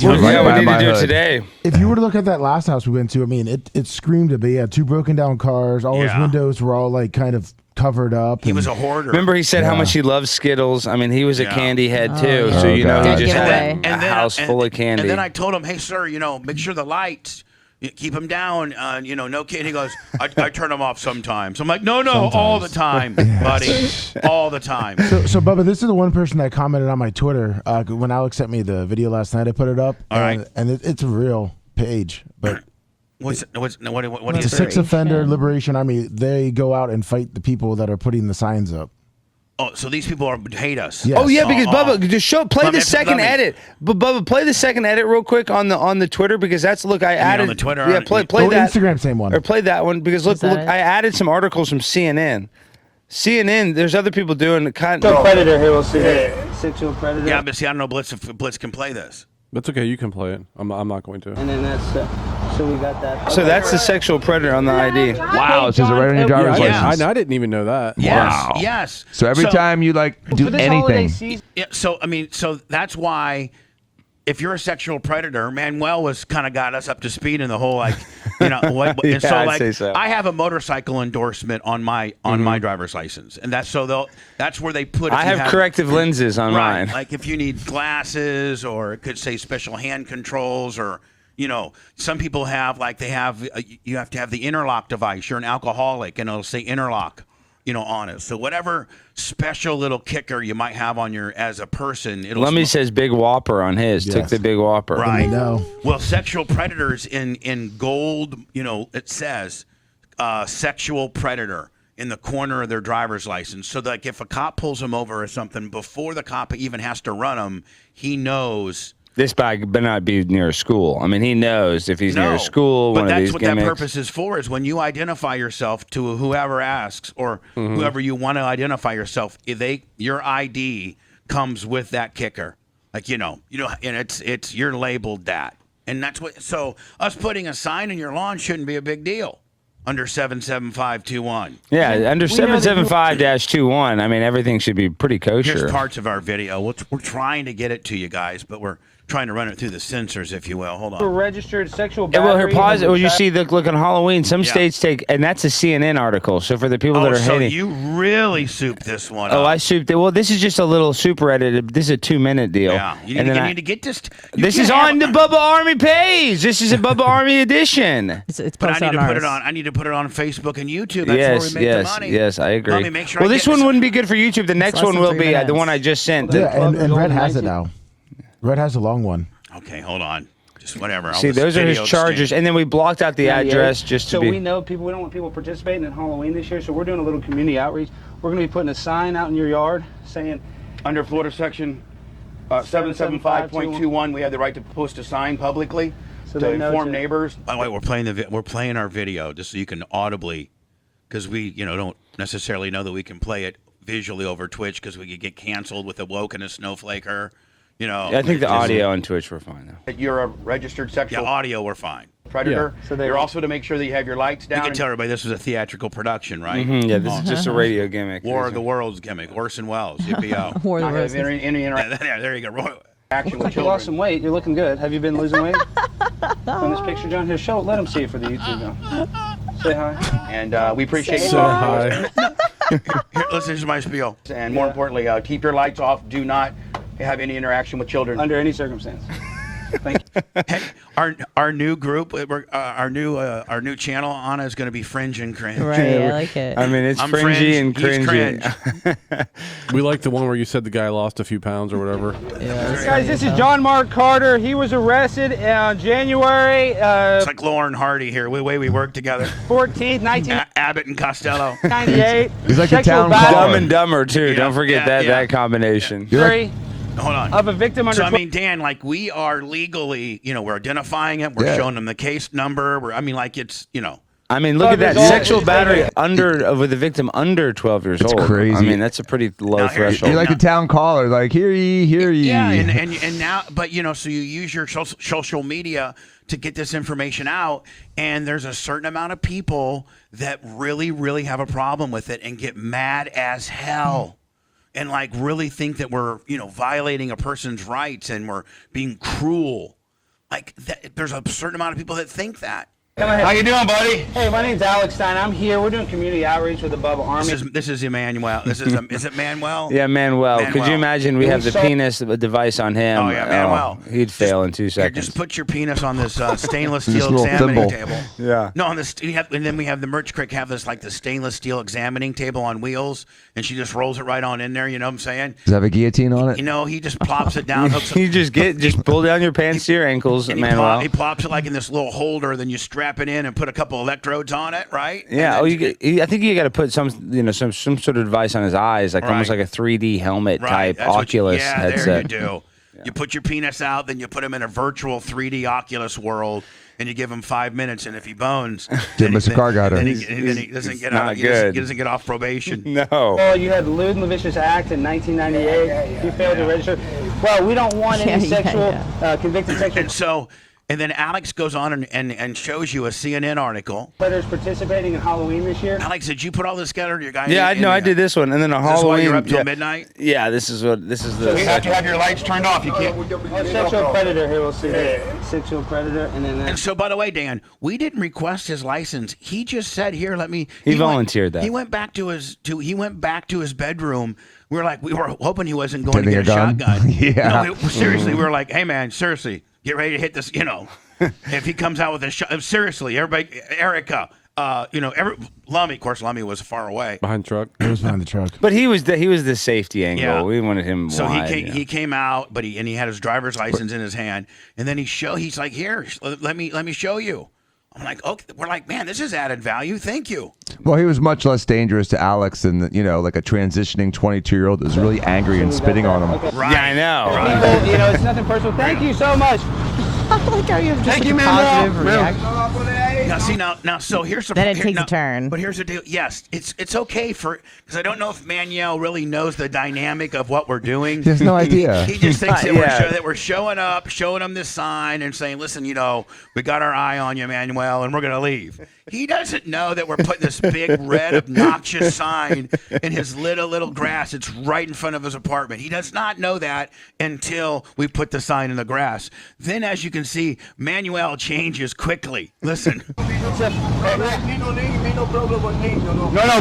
Well, Right yeah, by we need my to do it hood. today. If you were to look at that last house we went to, I mean, it screamed to be. He had 2 broken down cars. All his Yeah. windows were all like kind of covered up. He and- was a hoarder. Remember, he said how much he loves Skittles. I mean, he was a candy head too. yeah. So Oh, you know, God. he just Dead had giveaway. a house full of candy. And then I told him, "Hey, sir, you know, make sure the lights, you keep them down. You know, no kid." He goes, I turn them off sometimes." I'm like, "No, all the time, buddy, all the time." So, Bubba, this is the one person that commented on my Twitter when Alex sent me the video last night. I put it up, All right. and it's a real page, but What do you the say? Sex Offender Liberation Army, they go out and fight the people that are putting the signs up. Oh, so these people hate us. Yes. Oh yeah, because Bubba, just play Let the me- second let me- edit. But Bubba, play the second edit real quick on the Twitter because that's I added on the Twitter? Yeah, play Oh, that. Instagram, same one. Or play that one because look, Is that it? I added some articles from CNN. CNN, there's other people doing the kind. Predator here, we'll see. Sexual predator. Yeah, but see, I don't know Blitz if Blitz can play this. That's okay. You can play it. I'm not going to. And then that's so we got that. So that's the sexual predator on the ID. Wow, it says it right on your driver's Yeah. license. I didn't even know that. Yes, Wow. yes. So every time you like do For this holiday anything, season, Yeah, so I mean, so that's why if you're a sexual predator, Manuel was kind of got us up to speed in the whole like, you know, Yeah, and so I'd like say so. I have a motorcycle endorsement on my driver's license, and that's that's where they put. If I you have corrective lenses on right, mine. like if you need glasses, or it could say special hand controls, or you know, some people have like you have to have the interlock device. You're an alcoholic, and it'll say interlock, you know, on it. So whatever special little kicker you might have on your as a person, it'll. Lummy says Big Whopper on his. Took Yes. the Big Whopper. Right. No. Well, sexual predators in gold, you know, it says sexual predator in the corner of their driver's license. So like if a cop pulls them over or something, before the cop even has to run them, he knows. This bag better not be near a school. I mean, he knows if he's near a school, but one of that's these what gimmicks. that purpose is for. Is when you identify yourself to whoever asks or whoever you want to identify yourself, your ID comes with that kicker. Like you know, and it's you're labeled that, and that's what. So us putting a sign in your lawn shouldn't be a big deal. Under 77521. Yeah, under 775-21. I mean, everything should be pretty kosher. Here's parts of our video. We're trying to get it to you guys, but we're trying to run it through the censors, if you will. Hold for on. registered sexual Yeah, well, here, battery. pause it. Well, you see, look on Halloween, some Yeah. states take, and that's a CNN article. So for the people that Oh, are so hating. you really souped this one Oh, up. I souped it. Well, this is just a little super edited. This is a 2-minute deal. Yeah, you And need, then you I- need to get this. This is on the Bubba Army page. This is a Bubba Army edition. It's But I posted need to on put it ours. on. I need to put it on Facebook and YouTube. That's where we make the money. yes, I agree. Let me make sure well, I this get one this. wouldn't be good for YouTube. The next less one than will 3 be the minutes. one I just sent. Yeah, and Club Red is has it 19. now. Red has a long one. Okay, hold on. Just whatever. I'll See, just those are his video charges, exchange. and then we blocked out the 98. address just to so be. we know people. We don't want people participating in Halloween this year, so we're doing a little community outreach. We're going to be putting a sign out in your yard saying, Under Florida Section 775.21, we have the right to post a sign publicly So to they know inform to- neighbors. By the way, we're playing our video just so you can audibly, because we don't necessarily know that we can play it visually over Twitch because we could get canceled with a woke and a snowflaker. I think the audio on Twitch we're fine though. You're a registered sexual audio, we're fine. Predator. Yeah. So they- You're also to make sure that you have your lights down. We can tell everybody this was a theatrical production, right? Yeah, this is just a radio gimmick. War of the Worlds gimmick. Orson Welles. Yippee-yo. War of the Not Roses. having any there you go. Action with "Looks like you lost children. some weight. You're looking good. Have you been losing weight?" On this picture, John. Here, let them see it for the YouTube, John. Say hi. And we appreciate you. So high. Here, listen to my spiel. And more importantly, keep your lights off. Do not have any interaction with children. Under any circumstance. Thank you. Hey, our new group, our new channel, Anna, is going to be Fringe and Cringe. Right, I like it. I mean, it's I'm fringy and he's cringy. We like the one where you said the guy lost a few pounds or whatever. Guys, this is John Mark Carter. He was arrested on January It's like Lauren Hardy here. The way we work together. 14th, 1998. Abbott and Costello. He's like a Sexual town battery caller. Dumb and Dumber too. Yeah, Don't forget yeah, that combination. Hold on. Of a victim under So I mean, Dan, like we are legally, we're identifying it. We're showing them the case number. I mean, like it's, I mean, look at that 12 years old. sexual battery with a victim under 12 years It's old. crazy. I mean, that's a pretty low Now, here- threshold. You're like a town caller. Like, hear ye, hear ye. Yeah, and now, but so you use your social media to get this information out, and there's a certain amount of people that really, really have a problem with it and get mad as hell. And like really think that we're, violating a person's rights and we're being cruel. Like there's a certain amount of people that think that. Come ahead. How you doing, buddy? Hey, my name's Alex Stein. I'm here. We're doing community outreach with the Bubba Army. This is Emmanuel. Is it Manuel? Yeah, Manuel. Could Manuel. you imagine we have the penis device on him? Oh, yeah, Manuel. He'd fail in 2 Here, seconds. just put your penis on this stainless steel little examining thimble. table. Yeah. No, on this, and then we have the merch crick have this like the stainless steel examining table on wheels, and she just rolls it right on in there. You know what I'm saying? Does it have a guillotine on it? He just plops it down. Hooks You just pull down your pants to your ankles, and Manuel. he plops it like in this little holder. Then you strap it in and put a couple electrodes on it, right? Yeah. And Oh, then I think you got to put some sort of device on his eyes, like almost Right. like a 3D helmet type that's what Oculus There headset. you do. You put your penis out, then you put him in a virtual 3D Oculus world, and you give him 5 minutes, and if he bones, Did Mr. Car got her. then he doesn't get not out. He good. doesn't get off probation. No. Well, you had the Lewd and Lascivious Act in 1998. You failed to register. Well, we don't want any sexual convicted sexual And then Alex goes on and shows you a CNN article. predators participating in Halloween this year. Alex, did you put all this together? Your guy? Yeah, I did this one, and then a Is this why Halloween. you're up till yeah. midnight? Yeah, this is the. You have to have your lights turned off. You can't. Sexual predator here. We'll see. Sexual predator, and then And so, by the way, Dan, we didn't request his license. He just said, "Here, let me." He volunteered that. He went back to his bedroom. We were hoping he wasn't going to Getting get a a gun? shotgun. Yeah. No, seriously, we were like, "Hey, man, seriously, get ready to hit this." If he comes out with a shot, seriously, everybody, Erica, Lummy. Of course, Lummy was far away. Behind the truck. It was behind the truck. But he was the safety angle. Yeah. We wanted him. So wide, he came out, but he had his driver's license in his hand, and then he's like, "Here, let me show you." I'm like, "Okay." We're like, "Man, this is added value. Thank you." Well, he was much less dangerous to Alex than, like a transitioning 22-year-old that was really angry and spitting on him. Right. Yeah, I know. people, it's nothing personal. Thank you so much. I like how you have just Thank such you, a man. positive reaction. Now, see, now, so here's the Then it here- takes a now- turn. But here's the deal. Yes, it's okay because I don't know if Manuel really knows the dynamic of what we're doing. He has no idea. He just thinks that, Yeah. we're showing up, showing him this sign, and saying, "Listen, we got our eye on you, Manuel, and we're gonna leave." He doesn't know that we're putting this big red obnoxious sign in his little grass. It's right in front of his apartment. He does not know that until we put the sign in the grass. Then, as you can see, Manuel changes quickly. Listen. No,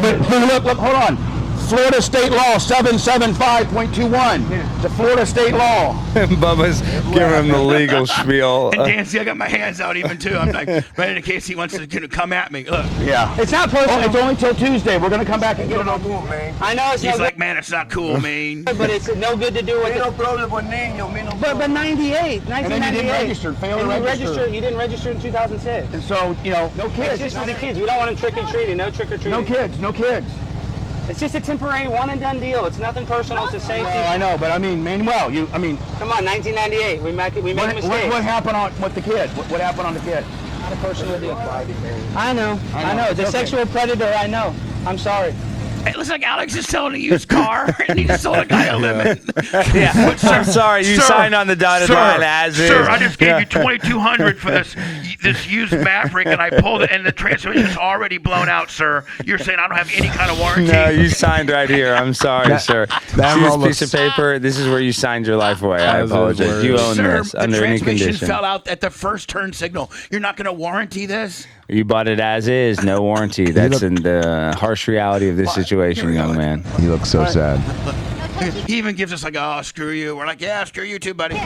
but look, hold on. Florida State Law 775.21. The Florida State Law. Bubba's giving him the legal spiel. And Dancy, I got my hands out even too. I'm like, right in case he wants to come at me. Look, Yeah. It's not personal. It's only till Tuesday. We're gonna come back and get it on board, man. I know it's he's no like, "Man, it's not cool, man." good, but it's no good to do with it. problem with niño, me no But 98, 1998. then you didn't register, failed to And register. You didn't register in 2006. And so, no It's kids. just for the kids. We don't want them trick or treating. No trick or treating. No kids. It's just a temporary one and done deal. It's nothing personal. It's a safety. Oh, I know, but I mean, Manuel, Come on, 1998. We make a mistake. what happened with the kid? What happened on the kid? Not a personal deal. I know. It's The okay. sexual predator. I know. I'm sorry. It looks like Alex is selling a used car, and he just sold a guy a lemon. Yeah. I'm sorry, you Sir, signed on the dotted line as is. Sir, I just gave you $2,200 for this used Maverick, and I pulled it, and the transmission's already blown out, sir. You're saying I don't have any kind of warranty? No, you signed right here. I'm sorry, sir. that See this almost- piece of paper? This is where you signed your life away. I As is apologize. where- You own Sir, this the under any transmission condition. fell out at the first turn signal. You're not going to warranty this? You bought it as is, no warranty. That's in the harsh reality of this situation, young man. He looks so sad. He even gives us like, "Oh, screw you." We're like, "Yeah, screw you too, buddy."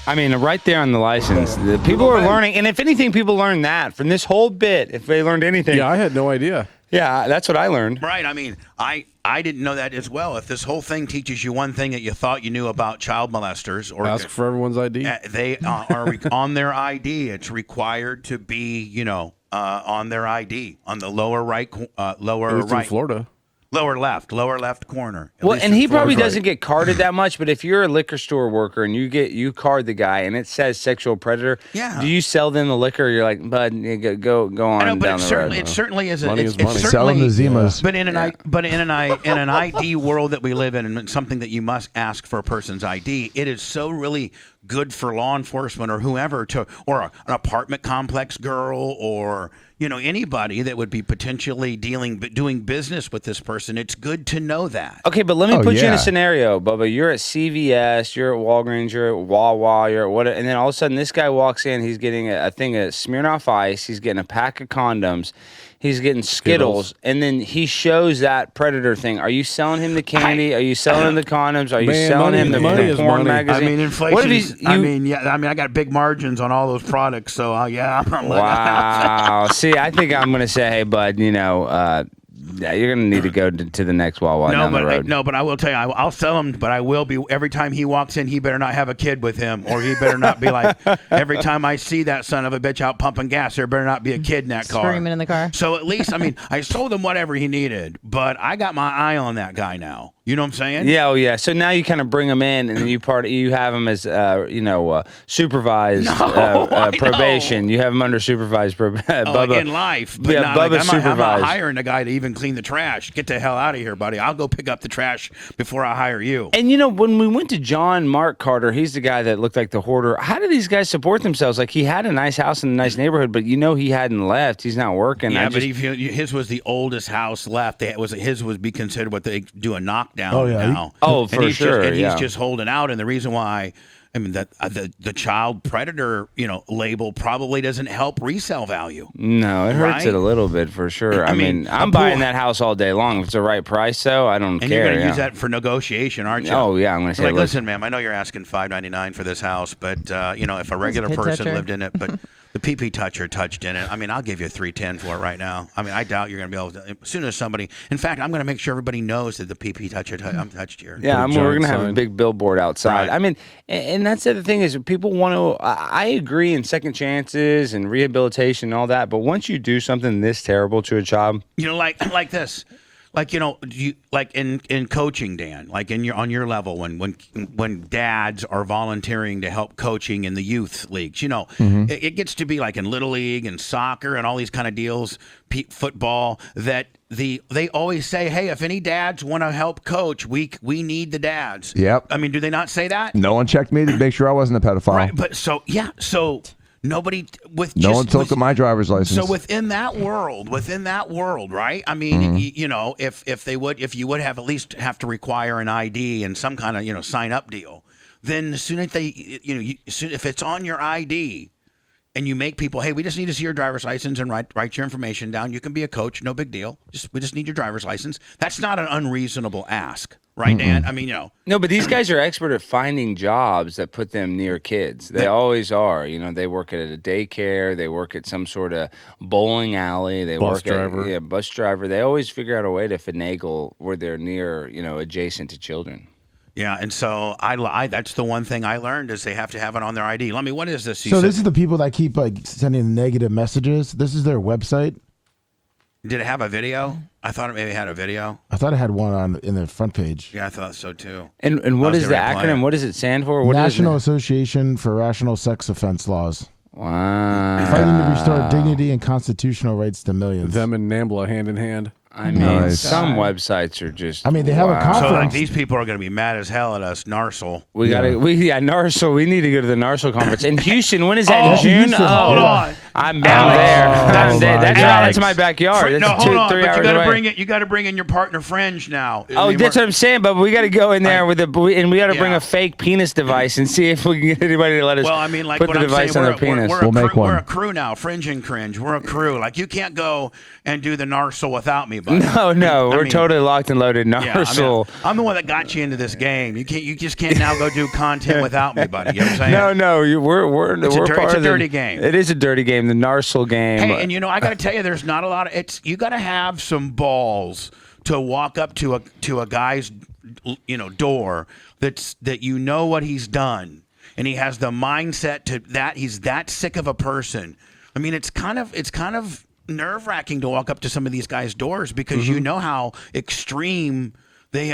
I mean, right there on the license, the people are learning. And if anything, people learn that from this whole bit. If they learned anything. Yeah, I had no idea. Yeah, that's what I learned. Right. I mean, I didn't know that as well. If this whole thing teaches you one thing that you thought you knew about child molesters, or Ask for everyone's ID. They are on their ID. It's required to be, on their ID on the lower right, lower right, in Florida. lower left corner. Well, and he probably doesn't get carded that much, but if you're a liquor store worker and you card the guy and it says sexual predator, Yeah. do you sell them the liquor? You're like, bud, go on I know, but down the road. it certainly is. Money is money. Certainly, Sell them the Zimas. But in an ID world that we live in, and something that you must ask for a person's ID, it is so really good for law enforcement or whoever or an apartment complex girl or anybody that would be potentially doing business with this person. It's good to know that. Okay, but let me put you in yeah. a scenario, Bubba. You're at CVS, you're at Walgreens, you're at Wawa, you're at what, and then all of a sudden this guy walks in. He's getting a thing of Smirnoff Ice. He's getting a pack of condoms. He's getting Skittles, and then he shows that Predator thing. Are you selling him the candy? Are you selling him the condoms? Are you selling him the porn magazine? I mean, inflation. What if I got big margins on all those products, so yeah. Wow. See, I think I'm going to say, hey, bud, you're going to need to go to the next Wawa down the road. But I will tell you, I'll sell him, but I will be, every time he walks in, he better not have a kid with him, or he better not be like, every time I see that son of a bitch out pumping gas, there better not be a kid in that car. Screaming in the car. So at least, I sold him whatever he needed, but I got my eye on that guy now. You know what I'm saying? Yeah, yeah. So now you kind of bring him in, and then you have him as supervised probation. You have him under supervised Bubba in life, but Bubba's I'm supervised. not hiring a guy to even clean the trash. Get the hell out of here, buddy. I'll go pick up the trash before I hire you. And when we went to John Mark Carter, he's the guy that looked like the hoarder. How do these guys support themselves? Like, he had a nice house in a nice neighborhood, but he hadn't left. He's not working. Yeah, but his was the oldest house left. His would be considered what they do a knockdown now. For sure. He's just holding out, and the reason why. That the child predator, label probably doesn't help resale value. No, it hurts it a little bit for sure. I mean, I'm buying that house all day long. If it's the right price, though, I don't care. And you're going to use that for negotiation, aren't you? Oh yeah, I'm going to say, listen, ma'am, I know you're asking $5.99 for this house, but if a regular person lived in it, but the PP toucher touched in it, I'll give you $3.10 for it right now. I doubt you're going to be able to. As soon as somebody, in fact, I'm going to make sure everybody knows that the PP toucher touched here. Yeah, we're going to have a big billboard outside. Right. And that's the other thing is people want to. I agree in second chances and rehabilitation and all that, but once you do something this terrible to a child, like this. In coaching, Dan, on your level, when dads are volunteering to help coaching in the youth leagues, it gets to be like in Little League and soccer and all these kind of deals, football, that they always say, hey, if any dads want to help coach, we need the dads. Yep. Do they not say that? No one checked me to make sure I wasn't a pedophile. Right, but so nobody no one took my driver's license. So within that world, right? If you would have at least have to require an ID and some kind of sign up deal, then as soon as if it's on your ID and you make people, hey, we just need to see your driver's license and write your information down. You can be a coach, no big deal. We just need your driver's license. That's not an unreasonable ask, right, Dan? No, but these guys are expert at finding jobs that put them near kids. They always are. They work at a daycare. They work at some sort of bowling alley. They bus work driver. at bus driver. They always figure out a way to finagle where they're near, adjacent to children. Yeah, and so I that's the one thing I learned is they have to have it on their ID. Let me, what is this? This is the people that keep sending negative messages. This is their website. Did it have a video? I thought it maybe had a video. I thought it had one in the front page. Yeah, I thought so too. And what is the acronym? What does it stand for? National Association for Rational Sex Offense Laws. Wow. Fighting to restore dignity and constitutional rights to millions. Them and NAMBLA hand in hand. Some websites are just. they have a conference. So these people are going to be mad as hell at us, Narsel. Narsel. We need to go to the Narsel conference in Houston. When is that? In June? Hold on. I'm down there. I'm there. That's my backyard. No, That's hold on. 3 But hours you got to away. bring it. You got to bring in your partner Fringe now. Oh, that's what I'm saying. But we got to go in there with and we got to bring a fake penis device and see if we can get anybody to let us. Well, I mean, like put what the I'm device saying, on their penis. We'll make one. We're a crew now. Fringe and Cringe. We're a crew. Like you can't go and do the Narsil without me, buddy. No, we're mean, totally locked and loaded. Yeah, Narsil. I'm the one that got you into this game. You just can't now go do content without me, buddy. You know what I'm saying? No, we're It's part a of dirty game. It is a dirty game, the Narsil game. Hey, and I got to tell you, there's not a lot of. You got to have some balls to walk up to a guy's, door that you know what he's done, and he has the mindset to that he's that sick of a person. I mean, it's kind of nerve-wracking to walk up to some of these guys' doors because you know how extreme they.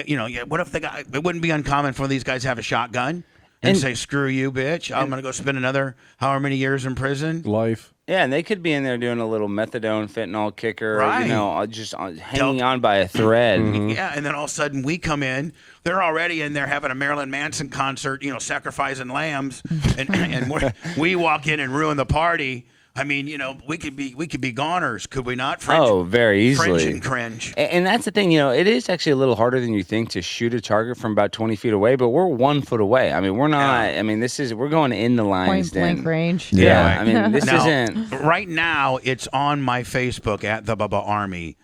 What if it wouldn't be uncommon for these guys to have a shotgun and say, "Screw you, bitch! I'm gonna go spend another however many years in prison." Life. Yeah, and they could be in there doing a little methadone, fentanyl kicker, Right. just hanging on by a thread. Yeah, and then all of a sudden we come in. They're already in there having a Marilyn Manson concert, sacrificing lambs, and we walk in and ruin the party. I mean, we could be goners, could we not? Fringe, Oh, very easily. Fringe and Cringe. And that's the thing, it is actually a little harder than you think to shoot a target from about 20 feet away, but we're 1 foot away. I mean, we're not. I mean, we're going in the lines. Point blank range. Yeah, I mean, this Now, isn't. Right now, it's on my Facebook at the Bubba Army.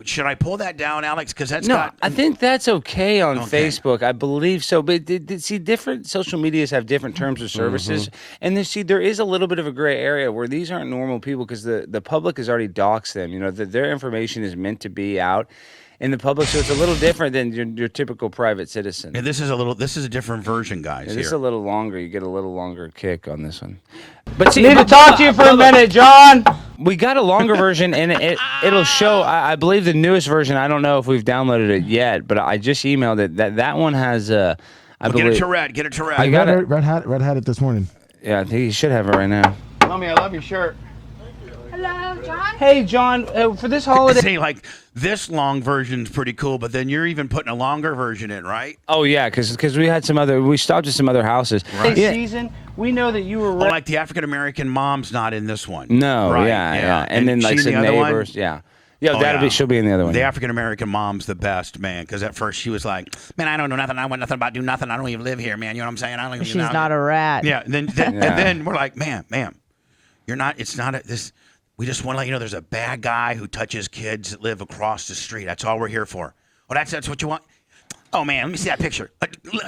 Should I pull that down, Alex? Because I think that's okay on Okay. Facebook. I believe so. But see, different social medias have different terms of services. And there is a little bit of a gray area where these aren't normal people because the public has already doxed them. Their information is meant to be out in the public. So it's a little different than your typical private citizen. And this is a different version, guys. This is here. a little longer. You get a little longer kick on this one. But see, Need to talk to you for a minute, John. We got a longer version, and it'll show. I believe the newest version. I don't know if we've downloaded it yet, but I just emailed it. That one has. I believe. Get it to red. Get it to red. I got it. Red had it this morning. Yeah, I think you should have it right now. Mommy, I love your shirt. Hello, John. Hey, John, for this holiday. See, like this long version's pretty cool, but then you're even putting a longer version in, right? Oh yeah, because we stopped at some other houses. Yeah. Season, we know that you were. Oh, like the African American mom's not in this one. No, Right, yeah. And then like she in some the other one? neighbors, yeah. Yeah, Oh, she'll be in the other one. The African American mom's the best, man. Because at first she was like, "Man, I don't know nothing. I want nothing about do nothing. I don't even live here, man. You know what I'm saying? I don't even." She's not a rat. Yeah. And then we're like, "Ma'am, you're not. It's not this. We just want to let you know there's a bad guy who touches kids that live across the street. That's all we're here for. Oh, that's what you want." Oh man, let me see that picture.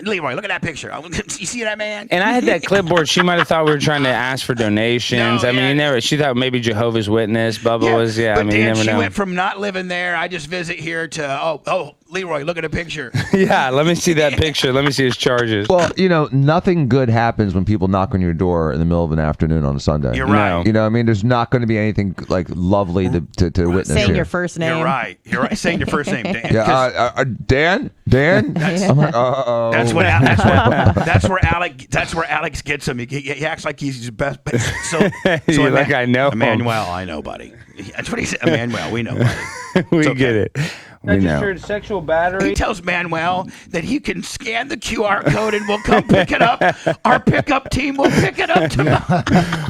Leroy, look at that picture. You see that, man? And I had that clipboard. She might have thought we were trying to ask for donations. No, I mean, she thought maybe Jehovah's Witness. Bubba was, But I mean, you Dan, never she know. went from not living there, I just visit here, to Leroy, look at a picture. Yeah, let me see that picture. Let me see his charges. Well, nothing good happens when people knock on your door in the middle of an afternoon on a Sunday. You're right. There's not going to be anything like lovely to witness Saying here. your first name. You're right. Saying your first name, Dan. Yeah, Dan. I'm like, uh-oh. That's where Alex gets him. He acts like he's his best. You're like, I know him. Emmanuel, I know, buddy. That's what he said. Emmanuel, we know, buddy. We okay. get it. We know. Registered sexual battery. He tells Manuel that he can scan the QR code and we'll come pick it up. Our pickup team will pick it up tomorrow.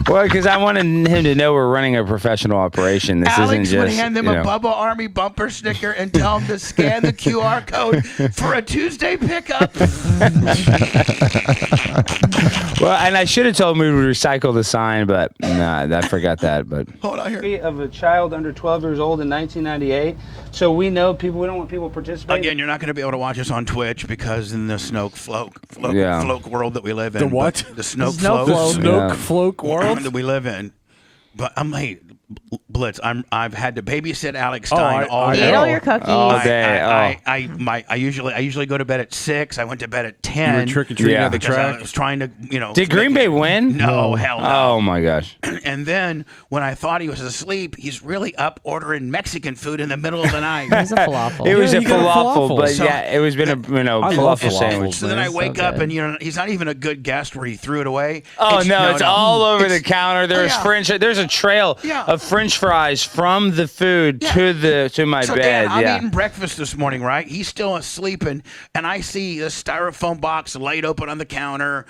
Well, because I wanted him to know we're running a professional operation. This Alex isn't just. would hand them a Bubba Army bumper sticker and tell them to scan the QR code for a Tuesday pickup. Well, and I should have told him we would recycle the sign, but nah, I forgot that. But Hold on here. Of a child under 12 years old in 1998. So we know people. We don't want people participating. Again, you're not going to be able to watch us on Twitch because in the Snoke Yeah. floke world that we live in. The what? The Snoke Snoke float. float. Snoke float world. that we live in. But I'm like, Blitz. I've had to babysit Alex Stein all I day. Eat know. all your cookies. All day. I usually go to bed at 6. I went to bed at 10. You were trick-or-treating Yeah. at the because track. I was trying to, did Green Bay win? No, hell no. Oh my gosh. And then when I thought he was asleep, he's really up ordering Mexican food in the middle of the night. It was a falafel. It was Yeah, a you got a falafel, falafel. but So- yeah, it was been a I love falafel falafels. sandwich. So then I So wake up good. and he's not even a good guest where he threw it away. Oh no, it's all over the It's- counter. There's yeah. French. There's a trail Yeah. of of French fries from the food to my So bed. Dan, I'm yeah. eating breakfast this morning, right? He's still sleeping, and I see a styrofoam box laid open on the counter.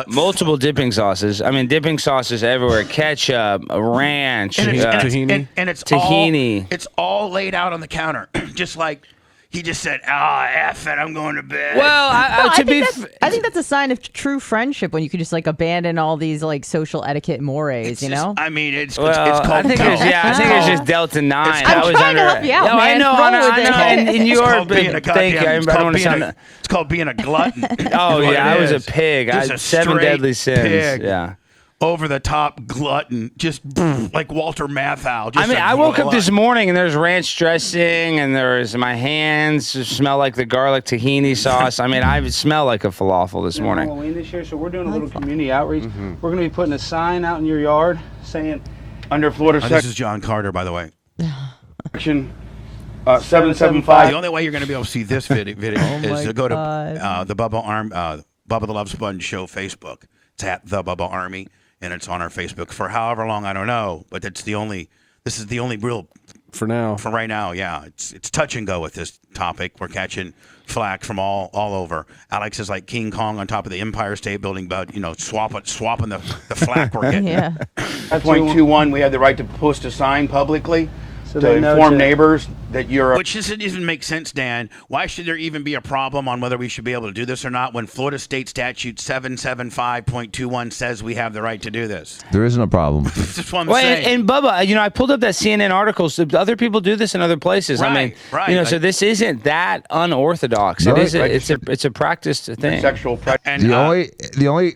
Multiple dipping sauces. I mean, dipping sauces everywhere. Ketchup, ranch, and it's, tahini. and it's tahini. All, it's all laid out on the counter, just like he just said. F it, I'm going to bed. Well, I think that's a sign of true friendship when you can just like abandon all these like social etiquette mores, it's you just, know? I mean, it's Well, called. I think it's just Delta 9. I'm trying to help you out, No, man. I know, Roll with it. and you are. called being a Thank you. I don't want to sound. It's called being a glutton. Oh What yeah, it I was a is. pig. I Just had a 7 straight deadly sins. pig. Yeah. Over the top glutton, just like Walter Matthau. Just I mean, a I woke up glutton. this morning and there's ranch dressing and there's my hands smell like the garlic tahini sauce. I mean, I smell like a falafel this morning. Halloween this year, so we're doing a little community outreach. We're going to be putting a sign out in your yard saying, Under Florida This is John Carter, by the way. Section 775. The only way you're going to be able to see this video is to go to the Bubba the Love Sponge Show Facebook. It's at the Bubba Army, and it's on our Facebook for however long, I don't know, but this is the only real For now. for right now. Yeah, it's touch and go with this topic. We're catching flack from all over. Alex is like King Kong on top of the Empire State Building, but swapping the flack we're getting. Yeah. 0.21, we have the right to post a sign publicly So to they know inform to- neighbors that you're a Which doesn't even make sense, Dan. Why should there even be a problem on whether we should be able to do this or not when Florida State Statute 775.21 says we have the right to do this? There isn't a problem. That's what I'm Well, saying. and Bubba, I pulled up that CNN article. So other people do this in other places. I mean, Right. so this isn't that unorthodox. No, It is. right. It's a practiced thing. sexual predator. And, The only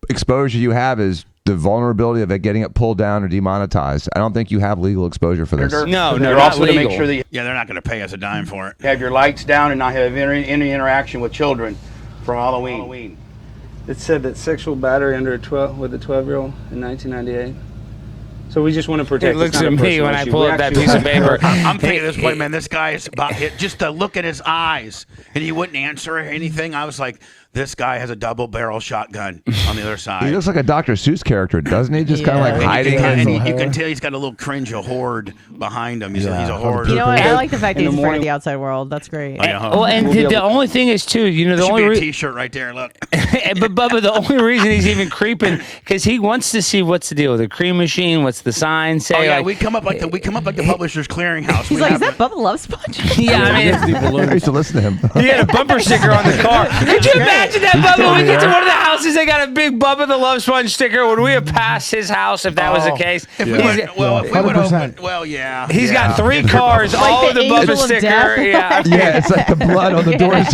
exposure you have is the vulnerability of it getting it pulled down or demonetized. I don't think you have legal exposure for this. No, They're not also to legal. make sure that you yeah, they're not going to pay us a dime for it. have your lights down and not have any interaction with children for Halloween. it said that sexual battery under a 12 with a 12-year-old in 1998. So we just want to protect. It looks it's not at a me personal when I issue. pull We up that actually piece of want- paper. I'm thinking this way, man. This guy is about just to look at his eyes, and he wouldn't answer anything. I was like, this guy has a double barrel shotgun on the other side. He looks like a Dr. Seuss character, doesn't he? Just kind of Yeah. like And hiding. you can tell he's got a little cringe, a horde behind him. He's a horde. You know what? I like the fact that In the he's afraid of morning- the outside world. That's great. Oh, yeah, huh? Well, and the only thing is too, the Should only be a reason. T-shirt right there. Look. But Bubba, the only reason he's even creeping because he wants to see what's the deal with the cream machine. What's the sign say? Oh yeah, like, we come up like the Publishers Clearinghouse. He's We like, is have that Bubba Love Sponge? yeah, I mean. I used to listen to him. He had a bumper sticker on the car. Could you imagine that, Bubba? When we get to one of the houses, they got a big Bubba the Love Sponge sticker. Would we have passed his house if that was the case? If we He's- went, well, if we would 100%. open, well, yeah. He's yeah. got 3 cars, all Like with the the Bubba angel of sticker. death. Yeah. Yeah, it's like the blood on the doors.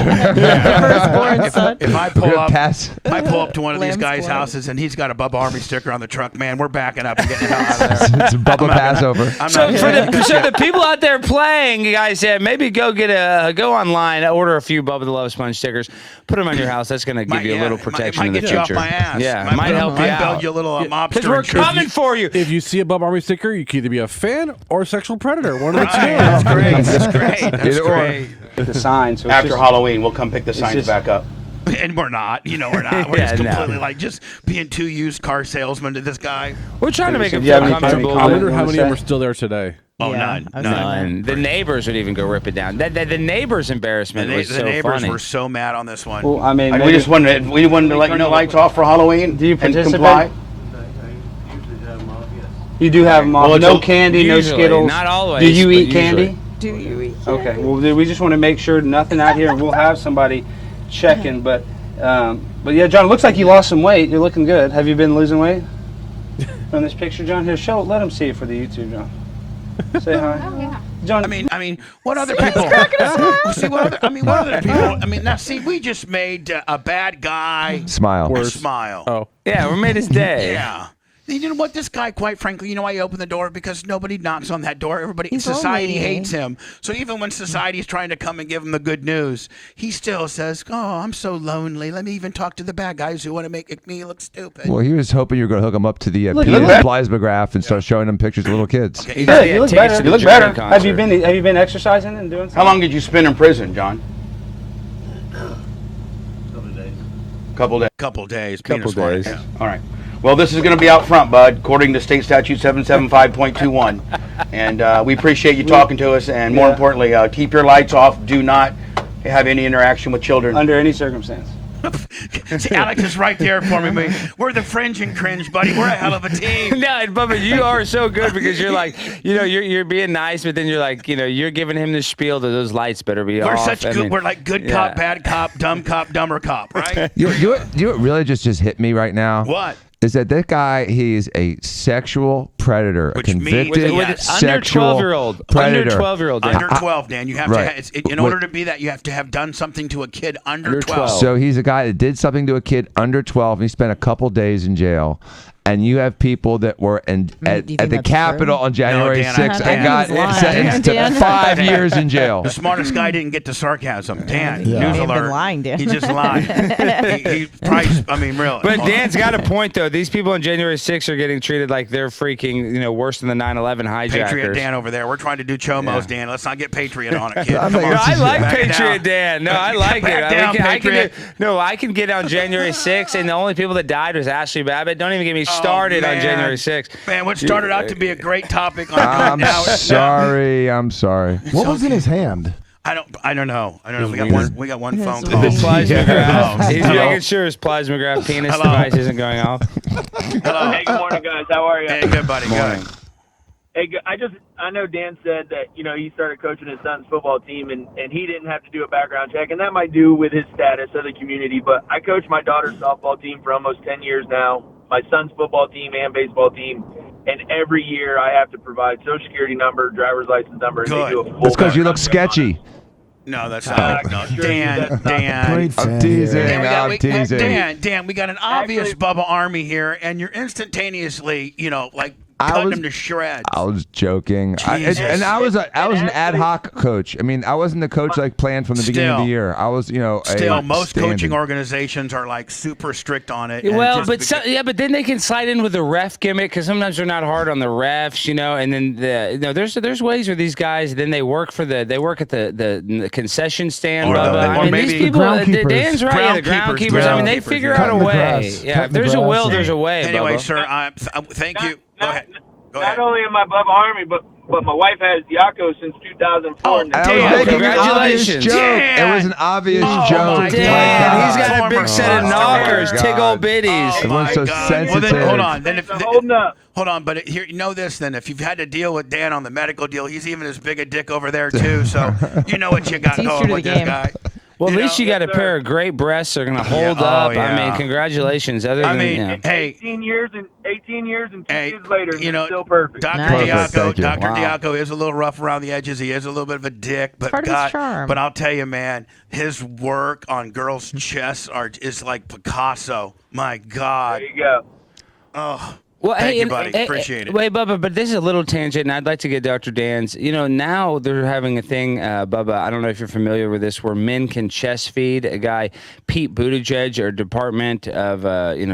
Firstborn son. If I pull up, Pass. I pull up to one of these Lamb's guys' blood. houses and he's got a Bubba Army sticker on the truck. Man, we're backing up and getting the hell out of there. It's a Bubba Passover. I'm So not for kidding. the people out there playing, you guys said maybe go online, order a few Bubba the Love Sponge stickers, put them on your house. That's going to give you a little protection might in the get future. you off my ass. Yeah, might help you might out. build you a little mobster. Because we're insurance. coming for you. If you see a Bubba Army sticker, you can either be a fan or a sexual predator. One of the two. Right, that's great. That's great. That's Either or. great. the sign. So it's After just- Halloween, we'll come pick the signs just- back up. And we're not. We're not. We're Yeah, just no. completely like just being 2 used car salesmen to this guy. We're trying to make him Do you have feel any comfortable. I comment? wonder how Wanna many of them say? are still there today. Oh, Yeah, none. I was None. The neighbors would even go rip it down. The neighbors' embarrassment was The so neighbors funny. were so mad on this one. Well, I mean, We maybe- just wanted to let you know lights off for Halloween. Do you and participate? comply. You do have them all. Well, it's No a- candy, no usually, Skittles. not always, Do you but eat usually. candy? Do you eat? Okay. Well, we just want to make sure nothing out here, and we'll have somebody checking. But yeah, John, it looks like you lost some weight. You're looking good. Have you been losing weight? From this picture, John. Here, let them see it for the YouTube, John. Say hi. Oh, yeah. John. I mean, what other people? See what other? What other people? I mean, now see, we just made a bad guy Smile. smile. Oh. Yeah, we made his day. Yeah. You know what? This guy, quite frankly, you know why he opened the door? Because nobody knocks on that door. He's Society lonely. hates him. So even when society's trying to come and give him the good news, he still says, "Oh, I'm so lonely. Let me even talk to the bad guys who want to make me look stupid." Well, he was hoping you were going to hook him up to the Look, penis you look- plasmograph and start showing him pictures of little kids. Okay. Good. Yeah, You look tickets better. to You the look better. Journey Have you concert. been exercising and doing something? How long did you spend in prison, John? Couple days. Couple days. Couple Penis farting, days. yeah. All right. Well, this is going to be out front, bud, according to State Statute 775.21. And we appreciate you talking to us. And more importantly, keep your lights off. Do not have any interaction with children. Under any circumstance. See, Alex is right there for me. We're the fringe and cringe, buddy. We're a hell of a team. No, Bubba, you are so good because you're like, you're being nice, but then you're like, you're giving him the spiel that those lights better be off. We're such good. We're like good cop, bad cop, dumber cop, right? You know what really just hit me right now? What? Is that guy, he's a sexual predator, Which a convicted means- With an sexual under 12-year-old. predator. Under 12-year-old. Dan. Under 12, Dan. You have Right. to. In order to be that, you have to have done something to a kid under 12. So he's a guy that did something to a kid under 12, and he spent a couple days in jail. And you have people that were at you the think Capitol that's on January Dan, 6th I and got think he was sentenced lying. to 5 years in jail. The smartest guy didn't get the sarcasm. Dan, Yeah. news May have been alert. lying, Dan. He just lied. he probably, I mean, really. But Dan's got a point, though. These people on January 6th are getting treated like they're freaking, worse than the 9/11 hijackers. Patriot Dan over there. We're trying to do chomos, Dan. Let's not get Patriot on it, kid. I Come think on. it's I like Back Patriot down. Dan. No, I like it. Back down, Patriot. I can get on January 6th, and the only people that died was Ashley Babbitt. Don't even get me started on man. January 6th. Man, what started out to be a great topic on I'm now it's- sorry. I'm sorry. What was in his hand? I don't know. We got one phone His call. Plasma Yeah. graph. He's Hello? making sure his plasmograph penis Hello? device isn't going off. Hello. Hey, good morning, guys. How are you? Hey, good buddy. Good. Hey, I know Dan said that, he started coaching his son's football team and he didn't have to do a background check, and that might do with his status of the community, but I coach my daughter's softball team for almost 10 years now, my son's football team and baseball team, and every year I have to provide social security number, driver's license number, and they do a full That's because you look background check on sketchy. No, that's not. No. Dan. Great fan. I'm teasing. Dan, I'm teasing. Dan, we got an obvious Actually- Bubba Army here, and you're instantaneously, I cutting was- him to shreds. I was joking. Jesus. I was an ad hoc coach. I mean, I wasn't the coach planned from the beginning of the Still. year. I was, Still, most standing. coaching organizations are super strict on it. and Well, just but then they can slide in with the ref gimmick because sometimes they're not hard on the refs, and then there's ways where these guys then they work at the concession stand. Or the- Bubba. or I mean, maybe these people, groundkeepers. Dan's right. Yeah, the groundkeepers. I mean, they figure out a Cutting the way. grass. Yeah, Cutting if there's the a will, grass. there's a way. Anyway, Bubba. sir, thank you. Go ahead. Go Not ahead. only am I Bubba Army, but my wife has Yaco since 2004. Oh, I was Dan, making an obvious congratulations. joke. Dan. It was an obvious Oh, joke. my My Dan, God. he's got a big Former set of monster. knockers, Oh, my tig old God. bitties. Everyone's so Well, sensitive. then, hold on. Then Holding up. Hold on, but here, this. Then, if you've had to deal with Dan on the medical deal, he's even as big a dick over there too. So you know what you got He's true going to with the this game. guy. Well, at least you got a Yes, pair sir. of great breasts that are going to hold Yeah. up. Oh, yeah. I mean, congratulations. I mean, hey, 18 years and 2 hey, kids later, you know, it's still perfect. Dr. Nice. Perfect, thank you. Dr. Wow. Diaco is a little rough around the edges. He is a little bit of a dick, but part of his God, charm. but I'll tell you, man, his work on girls' chests is like Picasso. My God. There you go. Oh. Well, Thank hey, you, and- buddy. and- Appreciate it. Wait, Bubba, but this is a little tangent, and I'd like to get Dr. Dan's. Now they're having a thing, Bubba. I don't know if you're familiar with this, where men can chest feed a guy, Pete Buttigieg, or Department of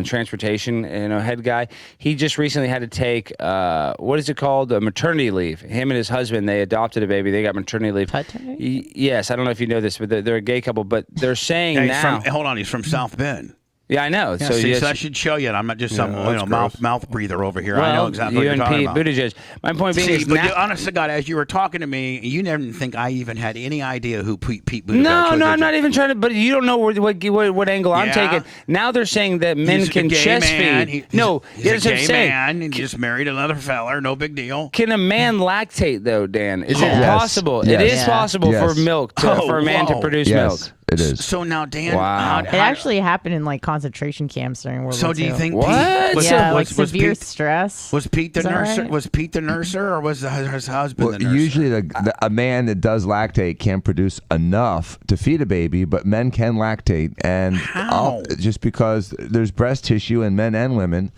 Transportation, head guy. He just recently had to take what is it called, maternity leave. Him and his husband, they adopted a baby. They got maternity leave. Paternity? Yes, I don't know if you know this, but they're a gay couple. But they're saying Hey, now. hold on, he's from South Bend. Yeah, I know. Yeah, so see, yes, so I should show you. I'm not just some that's mouth breather over here. well, I know exactly you what you're and talking Pete about. Buttigieg. My point being See, is but now. honest to God, as you were talking to me, you never think I even had any idea who Pete Buttigieg was. No, did I'm you? not even trying to. But you don't know what angle I'm Yeah. taking. Now they're saying that men He's can a gay chest man. feed. He's No, a that's what I'm gay saying. man, and he just married another feller. No big deal. Can a man lactate though, Dan? Is it Yes. possible? Yes. It is Yeah. possible for Yes. milk for a man to whoa. produce milk. Yes, it is. So now, Dan, Wow. It actually happened in like concentration camps during World So War do you II. think What? Pete was, Yeah, was, like was severe Pete, stress. was Pete the Is that nurser? right? Was Pete the nurser, or was his husband Well, the nurser? usually a man that does lactate can produce enough to feed a baby, but men can lactate, and How? just because there's breast tissue in men and women,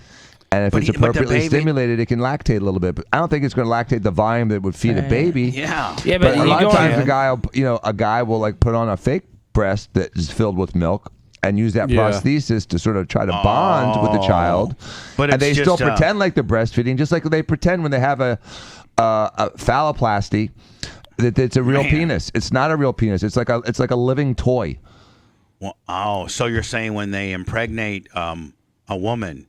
and if But it's he- but the appropriately baby- stimulated, it can lactate a little bit. But I don't think it's going to lactate the volume that would feed a baby. Yeah. Yeah, But but a you lot go of times, on. a guy will like put on a fake breast that is filled with milk and use that Yeah. prosthesis to sort of try to bond with the child. But and they it's still just, pretend like they're breastfeeding, just like they pretend when they have a phalloplasty that it's a real Man. penis. It's not a real penis. It's like a living toy. Well, so you're saying when they impregnate a woman,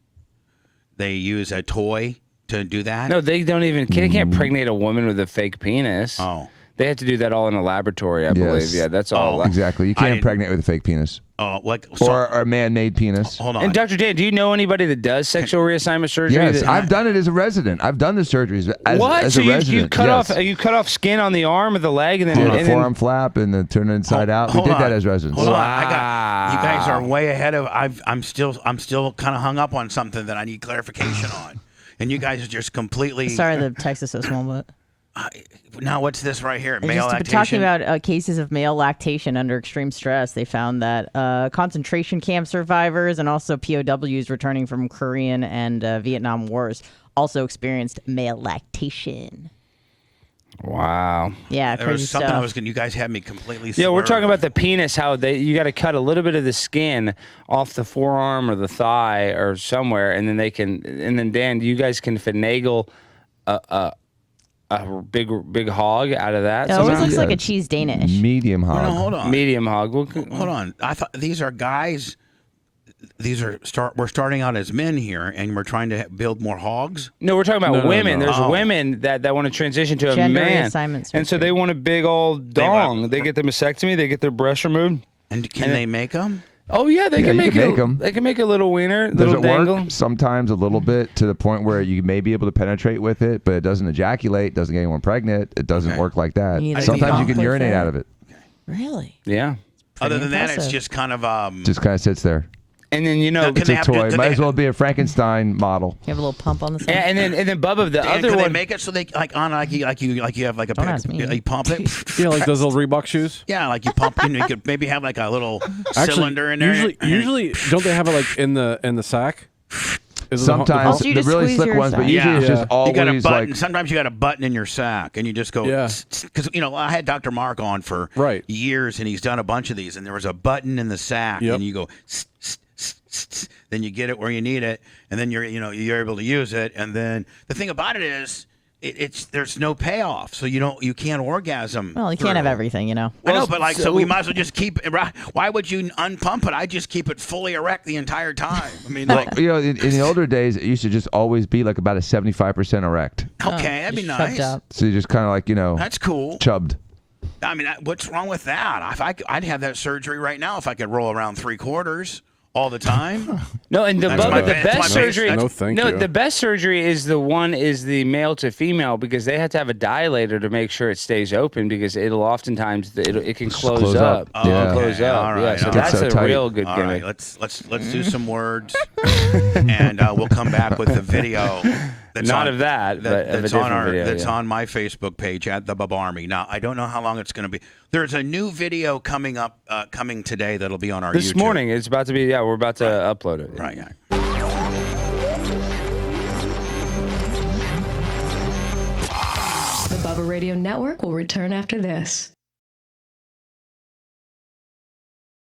they use a toy to do that. No, they don't even. They can't pregnate a woman with a fake penis. Oh. They have to do that all in a laboratory, I believe. Yeah, that's all. Exactly. You can't impregnate with a fake penis. Oh, or a man-made penis. Hold on. And Dr. Dan, do you know anybody that does sexual reassignment surgery? Yes, I've done it as a resident. I've done the surgeries as So a resident. you cut off skin on the arm or the leg and then a forearm flap and then turn it inside out. We did that as residents. Hold on. You guys are way ahead of. I'm still kind of hung up on something that I need clarification on, and you guys are just completely. Sorry, the text is so small, but. Now, what's this right here? Male lactation? Talking about cases of male lactation under extreme stress. They found that concentration camp survivors and also POWs returning from Korean and Vietnam wars also experienced male lactation. Wow. Yeah, there crazy was something stuff. I was going. You guys had me completely. Yeah, we're talking about the penis. How you got to cut a little bit of the skin off the forearm or the thigh or somewhere, and then And then Dan, you guys can finagle a big hog out of that. It always looks like a cheese Danish. Medium hog. No, hold on. Medium hog. Hold on. I thought these are guys. We're starting out as men here, and we're trying to build more hogs. No, we're talking about women. No. There's women that want to transition to Gender a man, reassignment and so they want a big old dong. They get the mastectomy. They get their breasts removed. And can they make them? Oh yeah, they can make them. They can make a little wiener, Does little it dangle. work? Sometimes a little bit to the point where you may be able to penetrate with it, but it doesn't ejaculate, doesn't get anyone pregnant. It doesn't work like that. Sometimes you can urinate out of it. Really? Yeah. Other than that, it's just kind of just kind of sits there. And then it's a toy. Might as well be a Frankenstein model. You have a little pump on the side. And then Bubba, the other can one. They make it so they like you have like a Don't ask me. you pump it. Like those little Reebok shoes. Yeah, like you pump. You could maybe have like a little cylinder in there. Usually, don't they have it like in the sack? Sometimes the really slick ones, but usually it's just always you got a button. like. Sometimes you got a button in your sack, and you just go. Because I had Dr. Mark on for years, and he's done a bunch of these, and there was a button in the sack, and you go. Then you get it where you need it, and then you're able to use it. And then the thing about it is, there's no payoff, so you can't orgasm. Well, you can't have everything, I know, but so we might as well just keep it. Why would you unpump it? I just keep it fully erect the entire time. I mean, in the older days, it used to just always be like about a 75% erect. Okay, that'd be nice. So you just kind of like that's cool. Chubbed. I mean, what's wrong with that? I'd have that surgery right now if I could roll around 3/4 all the time. No, and the best surgery. The best surgery is the male to female because they have to have a dilator to make sure it stays open because it'll oftentimes it can close up. Oh, yeah. Close up. All right, so that's a real good all gimmick. Right, let's do some words, and we'll come back with the video. That's Not of that, but of a different video. That's on my Facebook page at the Bubba Army. Now I don't know how long it's going to be. There's a new video coming today that'll be on our This YouTube. morning. It's about to be. Yeah, we're about to upload it. Right. Yeah. The Bubba Radio Network will return after this.